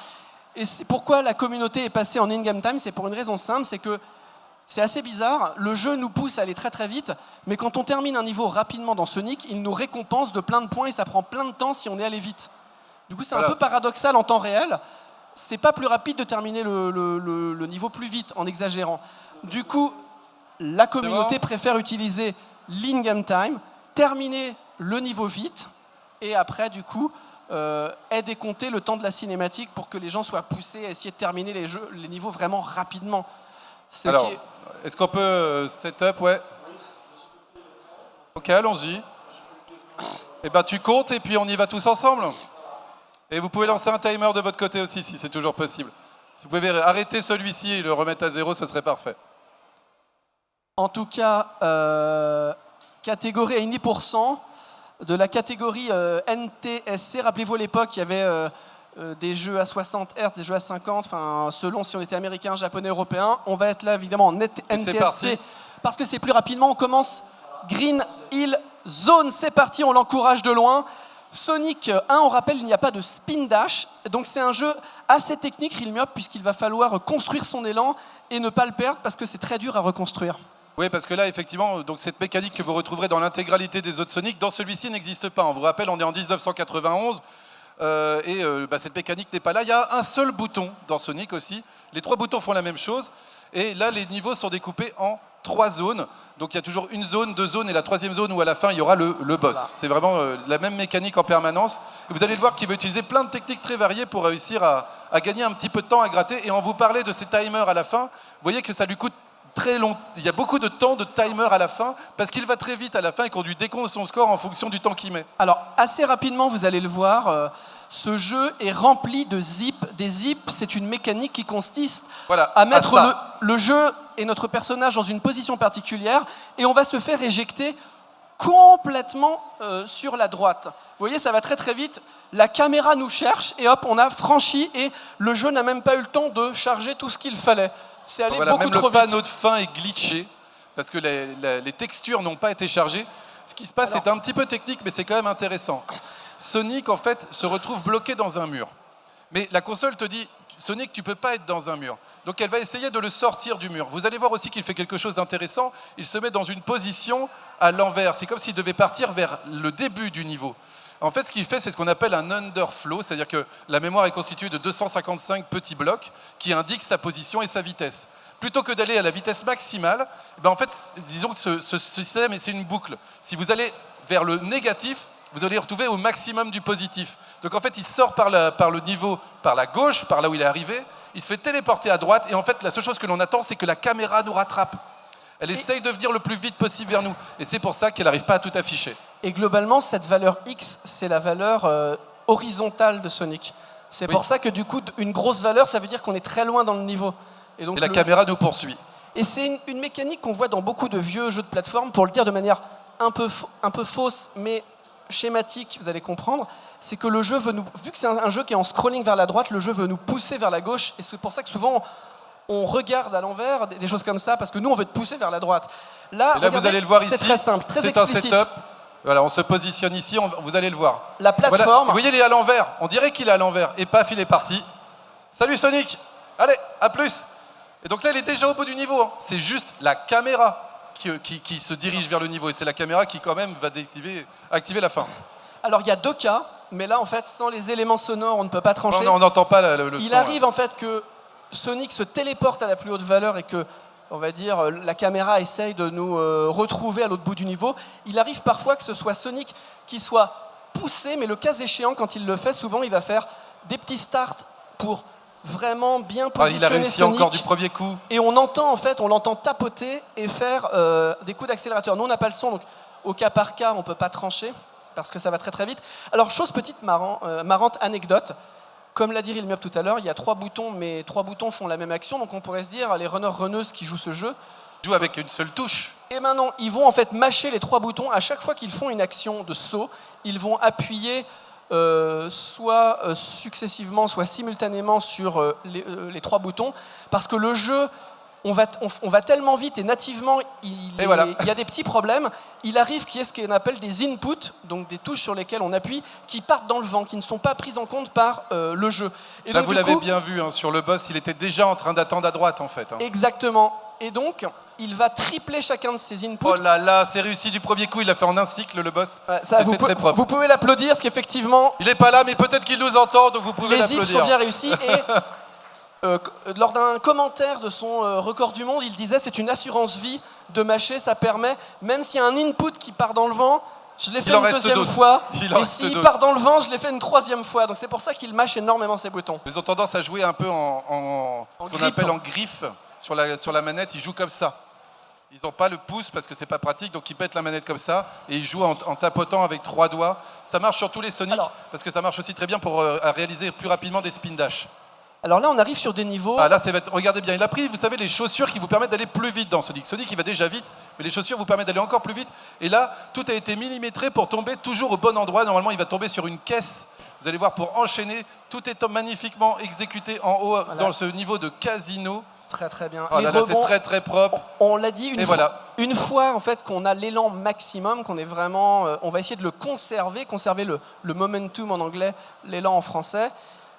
Et c'est pourquoi la communauté est passée en in-game time, c'est pour une raison simple, c'est que c'est assez bizarre, le jeu nous pousse à aller très très vite, mais quand on termine un niveau rapidement dans Sonic, il nous récompense de plein de points et ça prend plein de temps si on est allé vite. Du coup, c'est un peu paradoxal en temps réel. C'est pas plus rapide de terminer le niveau plus vite en exagérant. Du coup, la communauté préfère utiliser l'in-game time, terminer le niveau vite et après, du coup, est décompté le temps de la cinématique pour que les gens soient poussés à essayer de terminer les niveaux vraiment rapidement. Alors, est-ce qu'on peut setup, ouais. Ok, allons-y. Eh ben, tu comptes et puis on y va tous ensemble. Et vous pouvez lancer un timer de votre côté aussi, si c'est toujours possible. Si vous pouvez arrêter celui-ci et le remettre à 0, ce serait parfait. En tout cas, catégorie à 10% de la catégorie NTSC. Rappelez-vous, à l'époque, il y avait... des jeux à 60 Hz, des jeux à 50, selon si on était américain, japonais, européen. On va être là évidemment en NTSC parce que c'est plus rapidement. On commence Green Hill Zone, c'est parti, on l'encourage de loin. Sonic 1, on rappelle, il n'y a pas de spin dash, donc c'est un jeu assez technique, Rilmiop, puisqu'il va falloir construire son élan et ne pas le perdre parce que c'est très dur à reconstruire. Oui, parce que là, effectivement, donc cette mécanique que vous retrouverez dans l'intégralité des autres Sonic, dans celui-ci n'existe pas. On vous rappelle, on est en 1991 cette mécanique n'est pas là. Il y a un seul bouton dans Sonic aussi. Les 3 boutons font la même chose. Et là, les niveaux sont découpés en 3 zones. Donc il y a toujours une zone, 2 zones et la 3e zone où à la fin il y aura le boss. Voilà. C'est vraiment la même mécanique en permanence. Et vous allez le voir qu'il va utiliser plein de techniques très variées pour réussir à gagner un petit peu de temps à gratter. Et on vous parlait de ces timers à la fin. Vous voyez que ça lui coûte très long. Il y a beaucoup de temps de timer à la fin parce qu'il va très vite à la fin et qu'on lui décompte son score en fonction du temps qu'il met. Alors assez rapidement, vous allez le voir, ce jeu est rempli de zips. Des zips, c'est une mécanique qui consiste à mettre le jeu et notre personnage dans une position particulière et on va se faire éjecter complètement sur la droite. Vous voyez, ça va très très vite. La caméra nous cherche et hop, on a franchi et le jeu n'a même pas eu le temps de charger tout ce qu'il fallait. C'est allé beaucoup même trop vite. Le panneau de fin est glitché parce que les textures n'ont pas été chargées. Ce qui se passe, c'est un petit peu technique, mais c'est quand même intéressant. Sonic, en fait, se retrouve bloqué dans un mur. Mais la console te dit, Sonic, tu ne peux pas être dans un mur. Donc elle va essayer de le sortir du mur. Vous allez voir aussi qu'il fait quelque chose d'intéressant. Il se met dans une position à l'envers. C'est comme s'il devait partir vers le début du niveau. En fait, ce qu'il fait, c'est ce qu'on appelle un underflow, c'est-à-dire que la mémoire est constituée de 255 petits blocs qui indiquent sa position et sa vitesse. Plutôt que d'aller à la vitesse maximale, en fait, disons que ce système, c'est une boucle. Si vous allez vers le négatif, vous allez retrouver au maximum du positif. Donc en fait, il sort par le niveau, par la gauche, par là où il est arrivé, il se fait téléporter à droite, et en fait, la seule chose que l'on attend, c'est que la caméra nous rattrape. Elle essaye de venir le plus vite possible vers nous, et c'est pour ça qu'elle n'arrive pas à tout afficher. Et globalement, cette valeur X, c'est la valeur horizontale de Sonic. C'est pour ça que du coup, une grosse valeur, ça veut dire qu'on est très loin dans le niveau. Et donc, la caméra nous poursuit. Et c'est une mécanique qu'on voit dans beaucoup de vieux jeux de plateforme, pour le dire de manière un peu fausse, mais schématique, vous allez comprendre, c'est que le jeu veut nous... Vu que c'est un jeu qui est en scrolling vers la droite, le jeu veut nous pousser vers la gauche, et c'est pour ça que souvent, on regarde à l'envers, des choses comme ça, parce que nous, on veut te pousser vers la droite. Là, regardez, vous allez le voir ici, c'est très simple, très explicite. C'est un setup. Voilà, on se positionne ici, vous allez le voir. La plateforme... Voilà. Vous voyez, il est à l'envers. On dirait qu'il est à l'envers. Et paf, il est parti. Salut Sonic. Allez, à plus. Et donc là, il est déjà au bout du niveau. Hein. C'est juste la caméra qui se dirige vers le niveau. Et c'est la caméra qui, quand même, va activer la fin. Alors, il y a 2 cas. Mais là, en fait, sans les éléments sonores, on ne peut pas trancher. Non, on n'entend pas le son. Il arrive, en fait, que Sonic se téléporte à la plus haute valeur et que... on va dire, la caméra essaye de nous retrouver à l'autre bout du niveau. Il arrive parfois que ce soit Sonic qui soit poussé, mais le cas échéant, quand il le fait, souvent, il va faire des petits starts pour vraiment bien positionner il a réussi Sonic. Encore du premier coup. Et on entend, en fait, on l'entend tapoter et faire des coups d'accélérateur. Nous, on n'a pas le son, donc au cas par cas, on ne peut pas trancher, parce que ça va très très vite. Alors, chose petite marrante anecdote, comme l'a dit Rilmiop tout à l'heure, il y a 3 boutons, mais 3 boutons font la même action, donc on pourrait se dire, les runners-runneuses qui jouent ce jeu... jouent avec une seule touche. Et maintenant, ils vont en fait mâcher les 3 boutons. À chaque fois qu'ils font une action de saut, ils vont appuyer soit successivement, soit simultanément sur les 3 boutons, parce que le jeu... On va tellement vite et nativement, il y a des petits problèmes. Il arrive qu'il y ait ce qu'on appelle des inputs, donc des touches sur lesquelles on appuie, qui partent dans le vent, qui ne sont pas prises en compte par le jeu. Et là, donc, vous l'avez bien vu, hein, sur le boss, il était déjà en train d'attendre à droite, en fait. Hein. Exactement. Et donc, il va tripler chacun de ses inputs. Oh là là, c'est réussi du premier coup, il l'a fait en un cycle, le boss. C'était très propre. Vous pouvez l'applaudir, parce qu'effectivement... Il n'est pas là, mais peut-être qu'il nous entend, donc vous pouvez l'applaudir. Les zips sont bien réussis, et... lors d'un commentaire de son record du monde, il disait c'est une assurance vie de mâcher, ça permet, même s'il y a un input qui part dans le vent, je l'ai fait une 2e fois, et s'il part dans le vent, je l'ai fait une 3e fois. Donc c'est pour ça qu'il mâche énormément ses boutons. Ils ont tendance à jouer un peu en ce qu'on appelle en griffe sur la manette, ils jouent comme ça. Ils n'ont pas le pouce parce que c'est pas pratique, donc ils pètent la manette comme ça et ils jouent en tapotant avec 3 doigts. Ça marche sur tous les Sonic parce que ça marche aussi très bien pour réaliser plus rapidement des spin dash. Alors là, on arrive sur des niveaux... Ah là, regardez bien, il a pris, vous savez, les chaussures qui vous permettent d'aller plus vite dans Sonic. Sonic, il va déjà vite, mais les chaussures vous permettent d'aller encore plus vite. Et là, tout a été millimétré pour tomber toujours au bon endroit. Normalement, il va tomber sur une caisse. Vous allez voir, pour enchaîner, tout est magnifiquement exécuté en haut, dans ce niveau de casino. Très très bien. Oh là là, c'est très très propre. On l'a dit, Une fois en fait qu'on a l'élan maximum, qu'on est vraiment, on va essayer de le conserver le momentum en anglais, l'élan en français,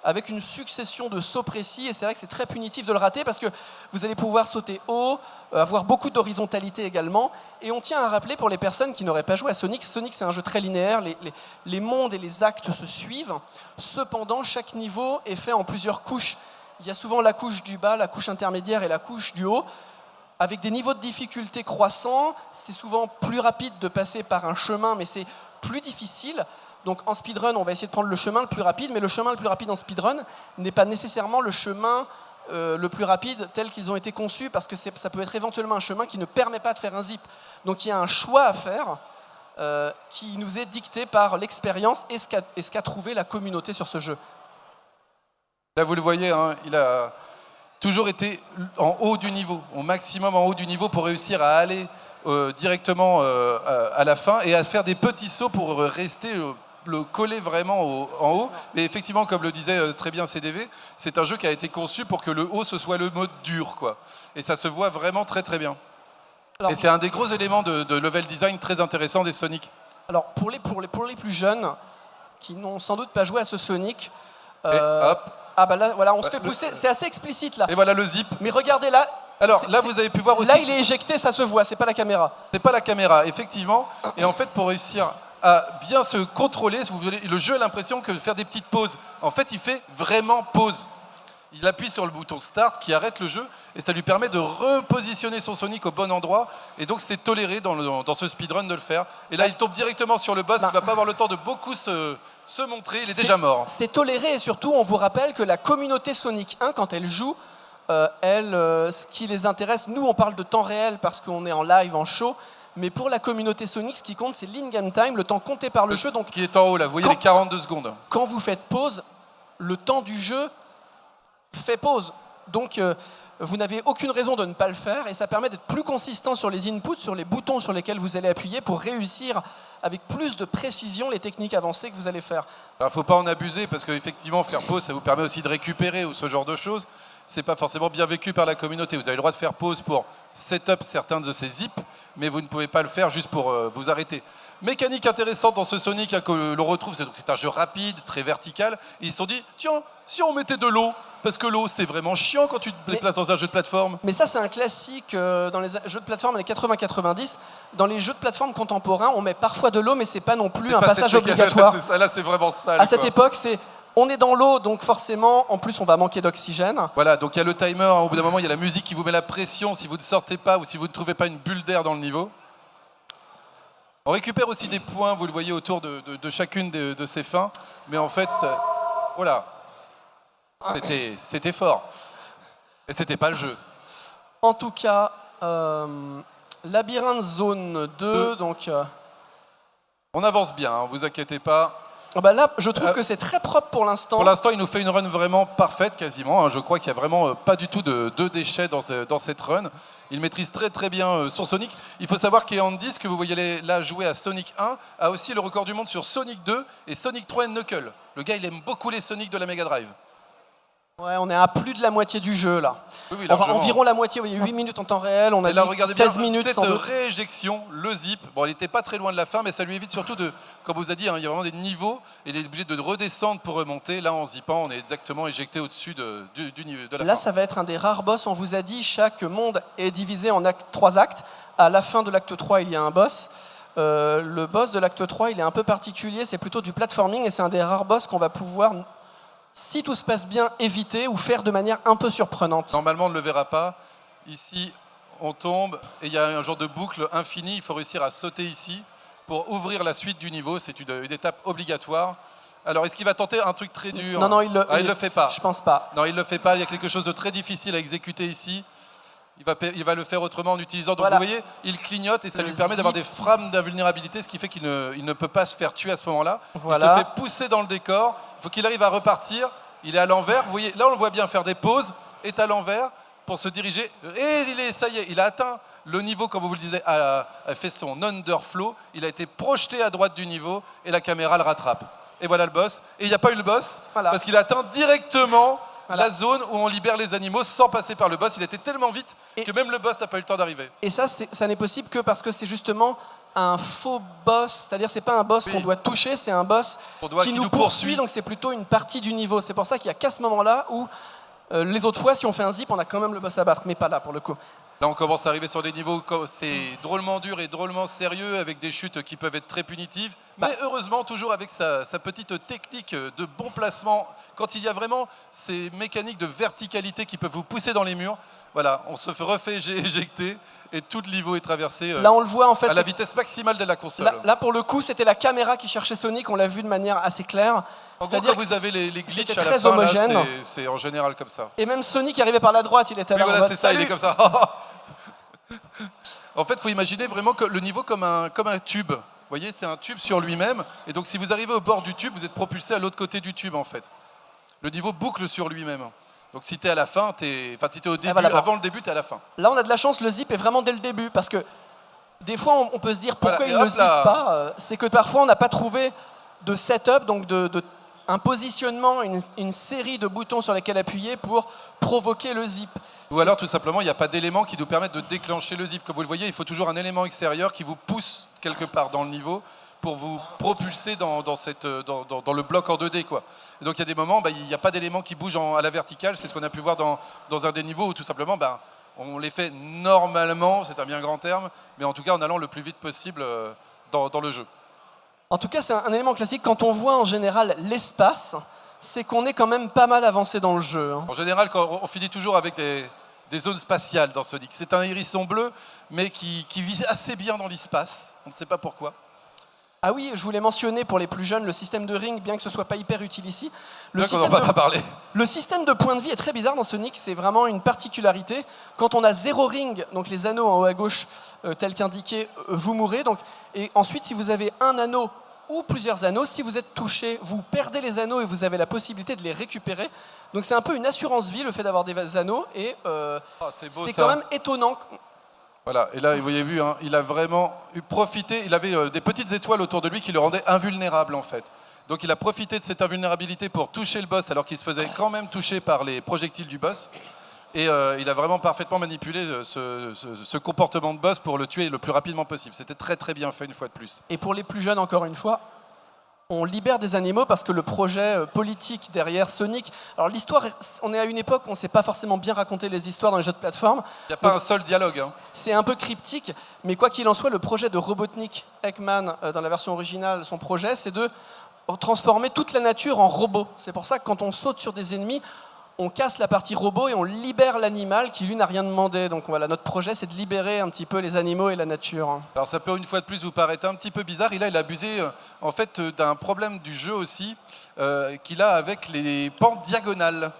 avec une succession de sauts précis. Et c'est vrai que c'est très punitif de le rater parce que vous allez pouvoir sauter haut, avoir beaucoup d'horizontalité également. Et on tient à rappeler pour les personnes qui n'auraient pas joué à Sonic, Sonic c'est un jeu très linéaire, les mondes et les actes se suivent. Cependant, chaque niveau est fait en plusieurs couches. Il y a souvent la couche du bas, la couche intermédiaire et la couche du haut. Avec des niveaux de difficulté croissants, c'est souvent plus rapide de passer par un chemin, mais c'est plus difficile. Donc en speedrun, on va essayer de prendre le chemin le plus rapide, mais le chemin le plus rapide en speedrun n'est pas nécessairement le chemin le plus rapide tel qu'ils ont été conçus, parce que ça peut être éventuellement un chemin qui ne permet pas de faire un zip. Donc il y a un choix à faire qui nous est dicté par l'expérience et ce qu'a trouvé la communauté sur ce jeu. Là, vous le voyez, hein, il a toujours été en haut du niveau, au maximum en haut du niveau pour réussir à aller directement à la fin et à faire des petits sauts pour rester le coller vraiment en haut. Mais effectivement, comme le disait très bien CDV, c'est un jeu qui a été conçu pour que le haut, ce soit le mode dur, quoi. Et ça se voit vraiment très très bien. Alors, et c'est un des gros éléments de level design très intéressant des Sonic. Alors pour les plus jeunes, qui n'ont sans doute pas joué à ce Sonic, hop. Ah bah là, voilà, on se fait pousser, c'est assez explicite là. Et voilà le zip. Mais regardez là. Alors là, vous avez pu voir aussi. Là, il est éjecté, ça se voit, c'est pas la caméra. C'est pas la caméra, effectivement. Et en fait, pour réussir à bien se contrôler, si vous voulez, le jeu a l'impression que de faire des petites pauses. En fait, il fait vraiment pause. Il appuie sur le bouton Start qui arrête le jeu et ça lui permet de repositionner son Sonic au bon endroit. Et donc, c'est toléré dans ce speedrun de le faire. Et là, il tombe directement sur le boss qui ne va pas avoir le temps de beaucoup se montrer. Il est déjà mort. C'est toléré et surtout, on vous rappelle que la communauté Sonic 1, quand elle joue, ce qui les intéresse, nous, on parle de temps réel parce qu'on est en live, en show. Mais pour la communauté Sonic, ce qui compte, c'est l'in-game time, le temps compté par le jeu. Donc, qui est en haut là, vous voyez les 42 secondes. Quand vous faites pause, le temps du jeu fait pause. Donc, vous n'avez aucune raison de ne pas le faire et ça permet d'être plus consistant sur les inputs, sur les boutons sur lesquels vous allez appuyer pour réussir avec plus de précision les techniques avancées que vous allez faire. Alors, il ne faut pas en abuser parce qu'effectivement, faire pause, ça vous permet aussi de récupérer ou ce genre de choses. C'est pas forcément bien vécu par la communauté. Vous avez le droit de faire pause pour setup certains de ces zips, mais vous ne pouvez pas le faire juste pour vous arrêter. Mécanique intéressante dans ce Sonic hein, que l'on retrouve, c'est un jeu rapide, très vertical. Et ils se sont dit, tiens, si on mettait de l'eau, parce que l'eau c'est vraiment chiant quand tu te déplaces dans un jeu de plateforme. Mais ça c'est un classique dans les jeux de plateforme des 80-90. Dans les jeux de plateforme contemporains, on met parfois de l'eau, mais c'est pas non plus un passage obligatoire. C'est ça, là c'est vraiment sale. À cette époque, on est dans l'eau, donc forcément, en plus, on va manquer d'oxygène. Voilà, donc il y a le timer, hein, au bout d'un moment, il y a la musique qui vous met la pression si vous ne sortez pas ou si vous ne trouvez pas une bulle d'air dans le niveau. On récupère aussi des points, vous le voyez, autour de chacune de ces fins. Mais en fait, voilà, c'était fort. Et c'était pas le jeu. En tout cas, labyrinthe zone 2, donc... On avance bien, hein, vous inquiétez pas. Bah là, je trouve que c'est très propre pour l'instant. Pour l'instant, il nous fait une run vraiment parfaite, quasiment. Hein. Je crois qu'il n'y a vraiment pas du tout de déchets dans cette run. Il maîtrise très très bien son Sonic. Il faut savoir qu'Andis, que vous voyez là jouer à Sonic 1, a aussi le record du monde sur Sonic 2 et Sonic 3 et Knuckles. Le gars, il aime beaucoup les Sonic de la Mega Drive. Ouais, on est à plus de la moitié du jeu là. Oui, environ la moitié, vous voyez, 8 minutes en temps réel, on a là, dit 16 minutes cette sans doute. rééjection, le zip, bon, il n'était pas très loin de la fin, mais ça lui évite surtout de, comme vous a dit, hein, il y a vraiment des niveaux, et il est obligé de redescendre pour remonter. Là, en zippant, on est exactement éjecté au-dessus de la fin. Là, ça va être un des rares boss, on vous a dit, chaque monde est divisé en 3 actes. À la fin de l'acte 3, il y a un boss. Le boss de l'acte 3, il est un peu particulier, c'est plutôt du platforming, et c'est un des rares boss qu'on va pouvoir... si tout se passe bien, éviter ou faire de manière un peu surprenante. Normalement, on ne le verra pas. Ici, on tombe et il y a un genre de boucle infinie. Il faut réussir à sauter ici pour ouvrir la suite du niveau. C'est une étape obligatoire. Alors, est-ce qu'il va tenter un truc très dur? Non, il le fait pas. Je pense pas. Non, il le fait pas. Il y a quelque chose de très difficile à exécuter ici. Il va le faire autrement en utilisant. Donc voilà. Vous voyez, il clignote et ça lui permet d'avoir des frames d'invulnérabilité, ce qui fait qu'il ne peut pas se faire tuer à ce moment-là. Voilà. Il se fait pousser dans le décor. Il faut qu'il arrive à repartir. Il est à l'envers. Vous voyez, là on le voit bien faire des pauses, est à l'envers pour se diriger. Et ça y est, il a atteint le niveau, comme vous le disiez, a fait son underflow. Il a été projeté à droite du niveau et la caméra le rattrape. Et voilà le boss. Et il n'y a pas eu le boss parce qu'il a atteint directement Voilà. la zone où on libère les animaux sans passer par le boss. Il était tellement vite Et- que même le boss n'a pas eu le temps d'arriver. Et ça, ça n'est possible que parce que c'est justement un faux boss, c'est-à-dire c'est pas un boss Oui. qu'on doit toucher, c'est un boss qui nous poursuit, donc c'est plutôt une partie du niveau. C'est pour ça qu'il n'y a qu'à ce moment-là où les autres fois, si on fait un zip, on a quand même le boss à battre, mais pas là pour le coup. Là, on commence à arriver sur des niveaux, c'est drôlement dur et drôlement sérieux, avec des chutes qui peuvent être très punitives. Mais heureusement, toujours avec sa petite technique de bon placement, quand il y a vraiment ces mécaniques de verticalité qui peuvent vous pousser dans les murs, voilà, on se refait éjecter et tout le niveau est traversé Là, on le voit en fait. à la vitesse maximale de la console. Là, pour le coup, c'était la caméra qui cherchait Sonic, on l'a vu de manière assez claire. En gros, quand vous avez les glitches c'était à la très fin, là, homogène. c'est en général comme ça. Et même Sonic arrivait par la droite, il était Oui, là en voilà, mode, c'est ça, il salut. est comme ça. En fait, il faut imaginer vraiment que le niveau comme un tube. Vous voyez, c'est un tube sur lui-même. Et donc, si vous arrivez au bord du tube, vous êtes propulsé à l'autre côté du tube, en fait. Le niveau boucle sur lui-même. Donc, si tu es à la fin, si tu es au début, voilà, avant le début, tu es à la fin. Là, on a de la chance, le zip est vraiment dès le début, parce que des fois, on peut se dire pourquoi Voilà, et il ne hop zip là. pas. C'est que parfois, on n'a pas trouvé de setup, donc un positionnement, une série de boutons sur lesquels appuyer pour provoquer le zip. Ou alors, tout simplement, il n'y a pas d'éléments qui nous permettent de déclencher le zip. Comme vous le voyez, il faut toujours un élément extérieur qui vous pousse quelque part dans le niveau pour vous propulser dans le bloc en 2D, quoi. Et donc, il y a des moments, il n'y a pas d'éléments qui bougent à la verticale. C'est ce qu'on a pu voir dans un des niveaux où, tout simplement, on les fait normalement, c'est un bien grand terme, mais en tout cas en allant le plus vite possible dans le jeu. En tout cas, c'est un élément classique. Quand on voit en général l'espace, c'est qu'on est quand même pas mal avancé dans le jeu. En général, on finit toujours avec des zones spatiales dans Sonic. C'est un hérisson bleu, mais qui vit assez bien dans l'espace. On ne sait pas pourquoi. Ah oui, je voulais mentionner pour les plus jeunes le système de ring, bien que ce soit pas hyper utile ici. Donc on n'en va pas parler. Le système de points de vie est très bizarre dans Sonic, c'est vraiment une particularité. Quand on a 0 ring, donc les anneaux en haut à gauche, tels qu'indiqués, vous mourrez. Et ensuite, si vous avez un anneau ou plusieurs anneaux, si vous êtes touché, vous perdez les anneaux et vous avez la possibilité de les récupérer. Donc c'est un peu une assurance vie, le fait d'avoir des anneaux, et c'est quand même étonnant. Voilà, et là, vous avez vu, hein, il a vraiment profité, il avait des petites étoiles autour de lui qui le rendaient invulnérable, en fait. Donc il a profité de cette invulnérabilité pour toucher le boss, alors qu'il se faisait quand même toucher par les projectiles du boss. Et il a vraiment parfaitement manipulé ce comportement de boss pour le tuer le plus rapidement possible. C'était très très bien fait, une fois de plus. Et pour les plus jeunes, encore une fois, on libère des animaux parce que le projet politique derrière Sonic... Alors l'histoire, on est à une époque où on ne sait pas forcément bien raconter les histoires dans les jeux de plateforme. Il n'y a pas Donc, un seul dialogue. Hein. C'est un peu cryptique, mais quoi qu'il en soit, le projet de Robotnik Eggman, dans la version originale, son projet, c'est de transformer toute la nature en robot. C'est pour ça que quand on saute sur des ennemis, on casse la partie robot et on libère l'animal qui, lui, n'a rien demandé. Donc voilà, notre projet, c'est de libérer un petit peu les animaux et la nature. Alors ça peut, une fois de plus, vous paraître un petit peu bizarre. Il a abusé, en fait, d'un problème du jeu aussi, qu'il a avec les pentes diagonales.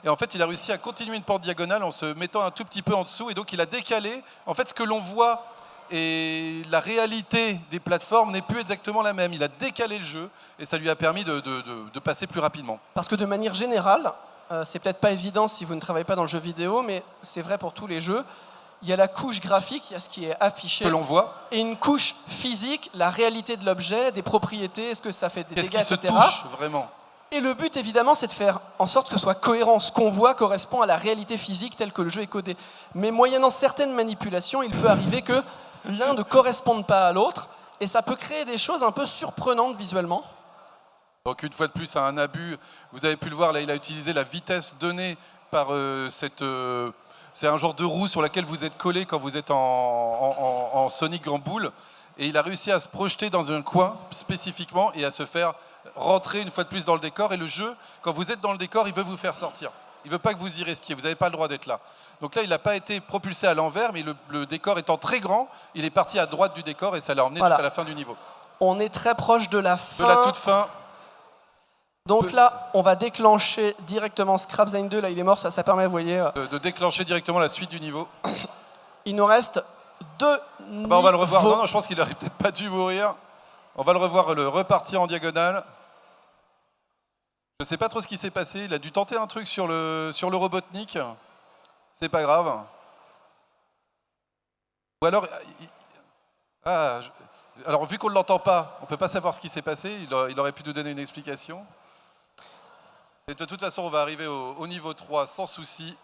Et en fait, il a réussi à continuer une pente diagonale en se mettant un tout petit peu en dessous. Et donc, il a décalé. En fait, ce que l'on voit et la réalité des plateformes n'est plus exactement la même. Il a décalé le jeu et ça lui a permis de passer plus rapidement. Parce que de manière générale, c'est peut-être pas évident si vous ne travaillez pas dans le jeu vidéo, mais c'est vrai pour tous les jeux. Il y a la couche graphique, il y a ce qui est affiché. Que l'on voit. Et une couche physique, la réalité de l'objet, des propriétés, est-ce que ça fait des dégâts, Qu'est-ce qui se etc. touche vraiment? Et le but, évidemment, c'est de faire en sorte que ce soit cohérent. Ce qu'on voit correspond à la réalité physique telle que le jeu est codé. Mais moyennant certaines manipulations, il peut arriver que l'un ne corresponde pas à l'autre, et ça peut créer des choses un peu surprenantes visuellement. Donc une fois de plus, un abus. Vous avez pu le voir, là, il a utilisé la vitesse donnée par c'est un genre de roue sur laquelle vous êtes collé quand vous êtes en Sonic en boule. Et il a réussi à se projeter dans un coin spécifiquement et à se faire rentrer une fois de plus dans le décor. Et le jeu, quand vous êtes dans le décor, il veut vous faire sortir. Il ne veut pas que vous y restiez, vous n'avez pas le droit d'être là. Donc là, il n'a pas été propulsé à l'envers, mais le décor étant très grand, il est parti à droite du décor et ça l'a emmené jusqu'à la fin du niveau. On est très proche de la fin. De la toute fin. Donc là, on va déclencher directement Scrapzine 2. Là, il est mort, ça permet, vous voyez... De déclencher directement la suite du niveau. Il nous reste 2 niveaux. On va le revoir. Non, je pense qu'il n'aurait peut-être pas dû mourir. On va le revoir, repartir en diagonale. Je ne sais pas trop ce qui s'est passé. Il a dû tenter un truc sur le Robotnik. C'est pas grave. Ou alors... Alors, vu qu'on ne l'entend pas, on ne peut pas savoir ce qui s'est passé. Il aurait pu nous donner une explication. Et de toute façon, on va arriver au niveau 3 sans souci.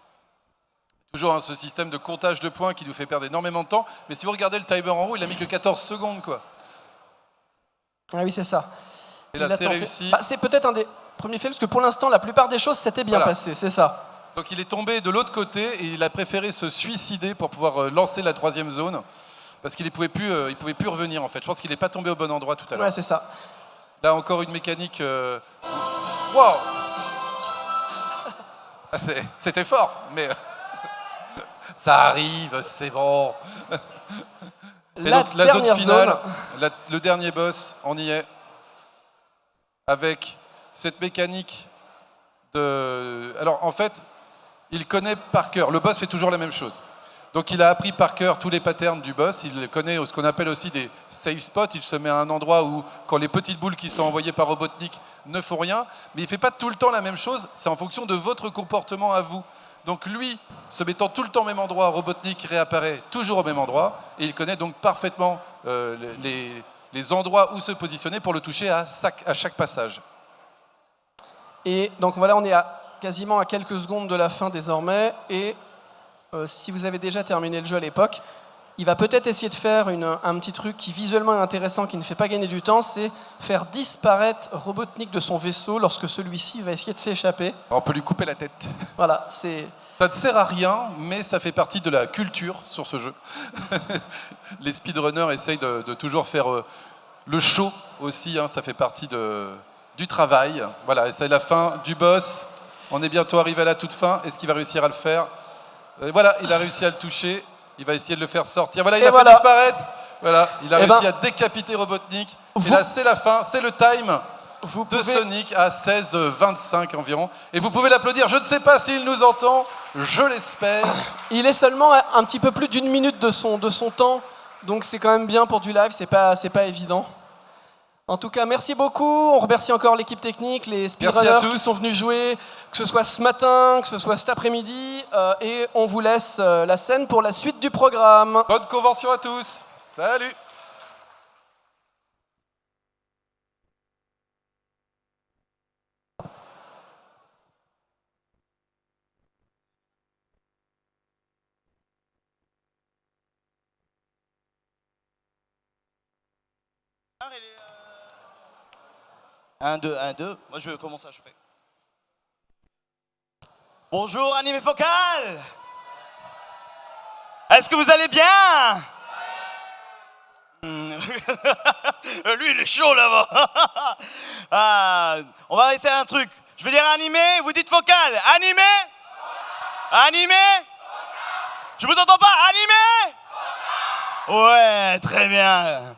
Toujours ce système de comptage de points qui nous fait perdre énormément de temps. Mais si vous regardez le timer en haut, il a mis que 14 secondes, quoi. Ah oui, c'est ça. Et là, c'est réussi. Bah, c'est peut-être un des premiers faits, parce que pour l'instant, la plupart des choses s'étaient bien passées, c'est ça. Donc il est tombé de l'autre côté et il a préféré se suicider pour pouvoir lancer la 3e zone. Parce qu'il ne pouvait plus revenir, en fait. Je pense qu'il n'est pas tombé au bon endroit tout à l'heure. Ouais, c'est ça. Là, encore une mécanique... Wow. Ah, c'était fort, mais... Ça arrive, c'est bon. Et La donc, la zone finale, zone. le dernier boss, on y est. Avec cette mécanique de... Alors, en fait, il connaît par cœur. Le boss fait toujours la même chose. Donc, il a appris par cœur tous les patterns du boss. Il connaît ce qu'on appelle aussi des safe spots. Il se met à un endroit où, quand les petites boules qui sont envoyées par Robotnik ne font rien, mais il ne fait pas tout le temps la même chose. C'est en fonction de votre comportement à vous. Donc lui, se mettant tout le temps au même endroit, Robotnik réapparaît toujours au même endroit, et il connaît donc parfaitement les endroits où se positionner pour le toucher à chaque passage. Et donc voilà, on est quasiment à quelques secondes de la fin désormais, et si vous avez déjà terminé le jeu à l'époque, il va peut-être essayer de faire un petit truc qui visuellement est intéressant, qui ne fait pas gagner du temps, c'est faire disparaître Robotnik de son vaisseau lorsque celui-ci va essayer de s'échapper. On peut lui couper la tête. Voilà, c'est... Ça ne sert à rien, mais ça fait partie de la culture sur ce jeu. Les speedrunners essayent de toujours faire le show aussi, hein, ça fait partie du travail. Voilà, et c'est la fin du boss. On est bientôt arrivé à la toute fin. Est-ce qu'il va réussir à le faire? Et voilà, il a réussi à le toucher. Il va essayer de le faire sortir. Voilà, il a fait disparaître. Voilà, il a réussi à décapiter Robotnik. Et là, c'est la fin, c'est le time de Sonic à 16h25 environ. Et vous pouvez l'applaudir. Je ne sais pas s'il nous entend. Je l'espère. Il est seulement un petit peu plus d'1 minute de son temps. Donc c'est quand même bien pour du live. C'est pas évident. En tout cas, merci beaucoup. On remercie encore l'équipe technique, les speedrunners qui sont venus jouer, que ce soit ce matin, que ce soit cet après-midi. Et on vous laisse la scène pour la suite du programme. Bonne convention à tous. Salut. Un, deux, 1, 2. Moi, je vais commencer à chauffer. Bonjour, Animé Focal. Est-ce que vous allez bien? Lui, il est chaud là-bas. On va essayer un truc. Je vais dire animé, vous dites focal. Animé? Animé? Je vous entends pas. Animé? Ouais, très bien.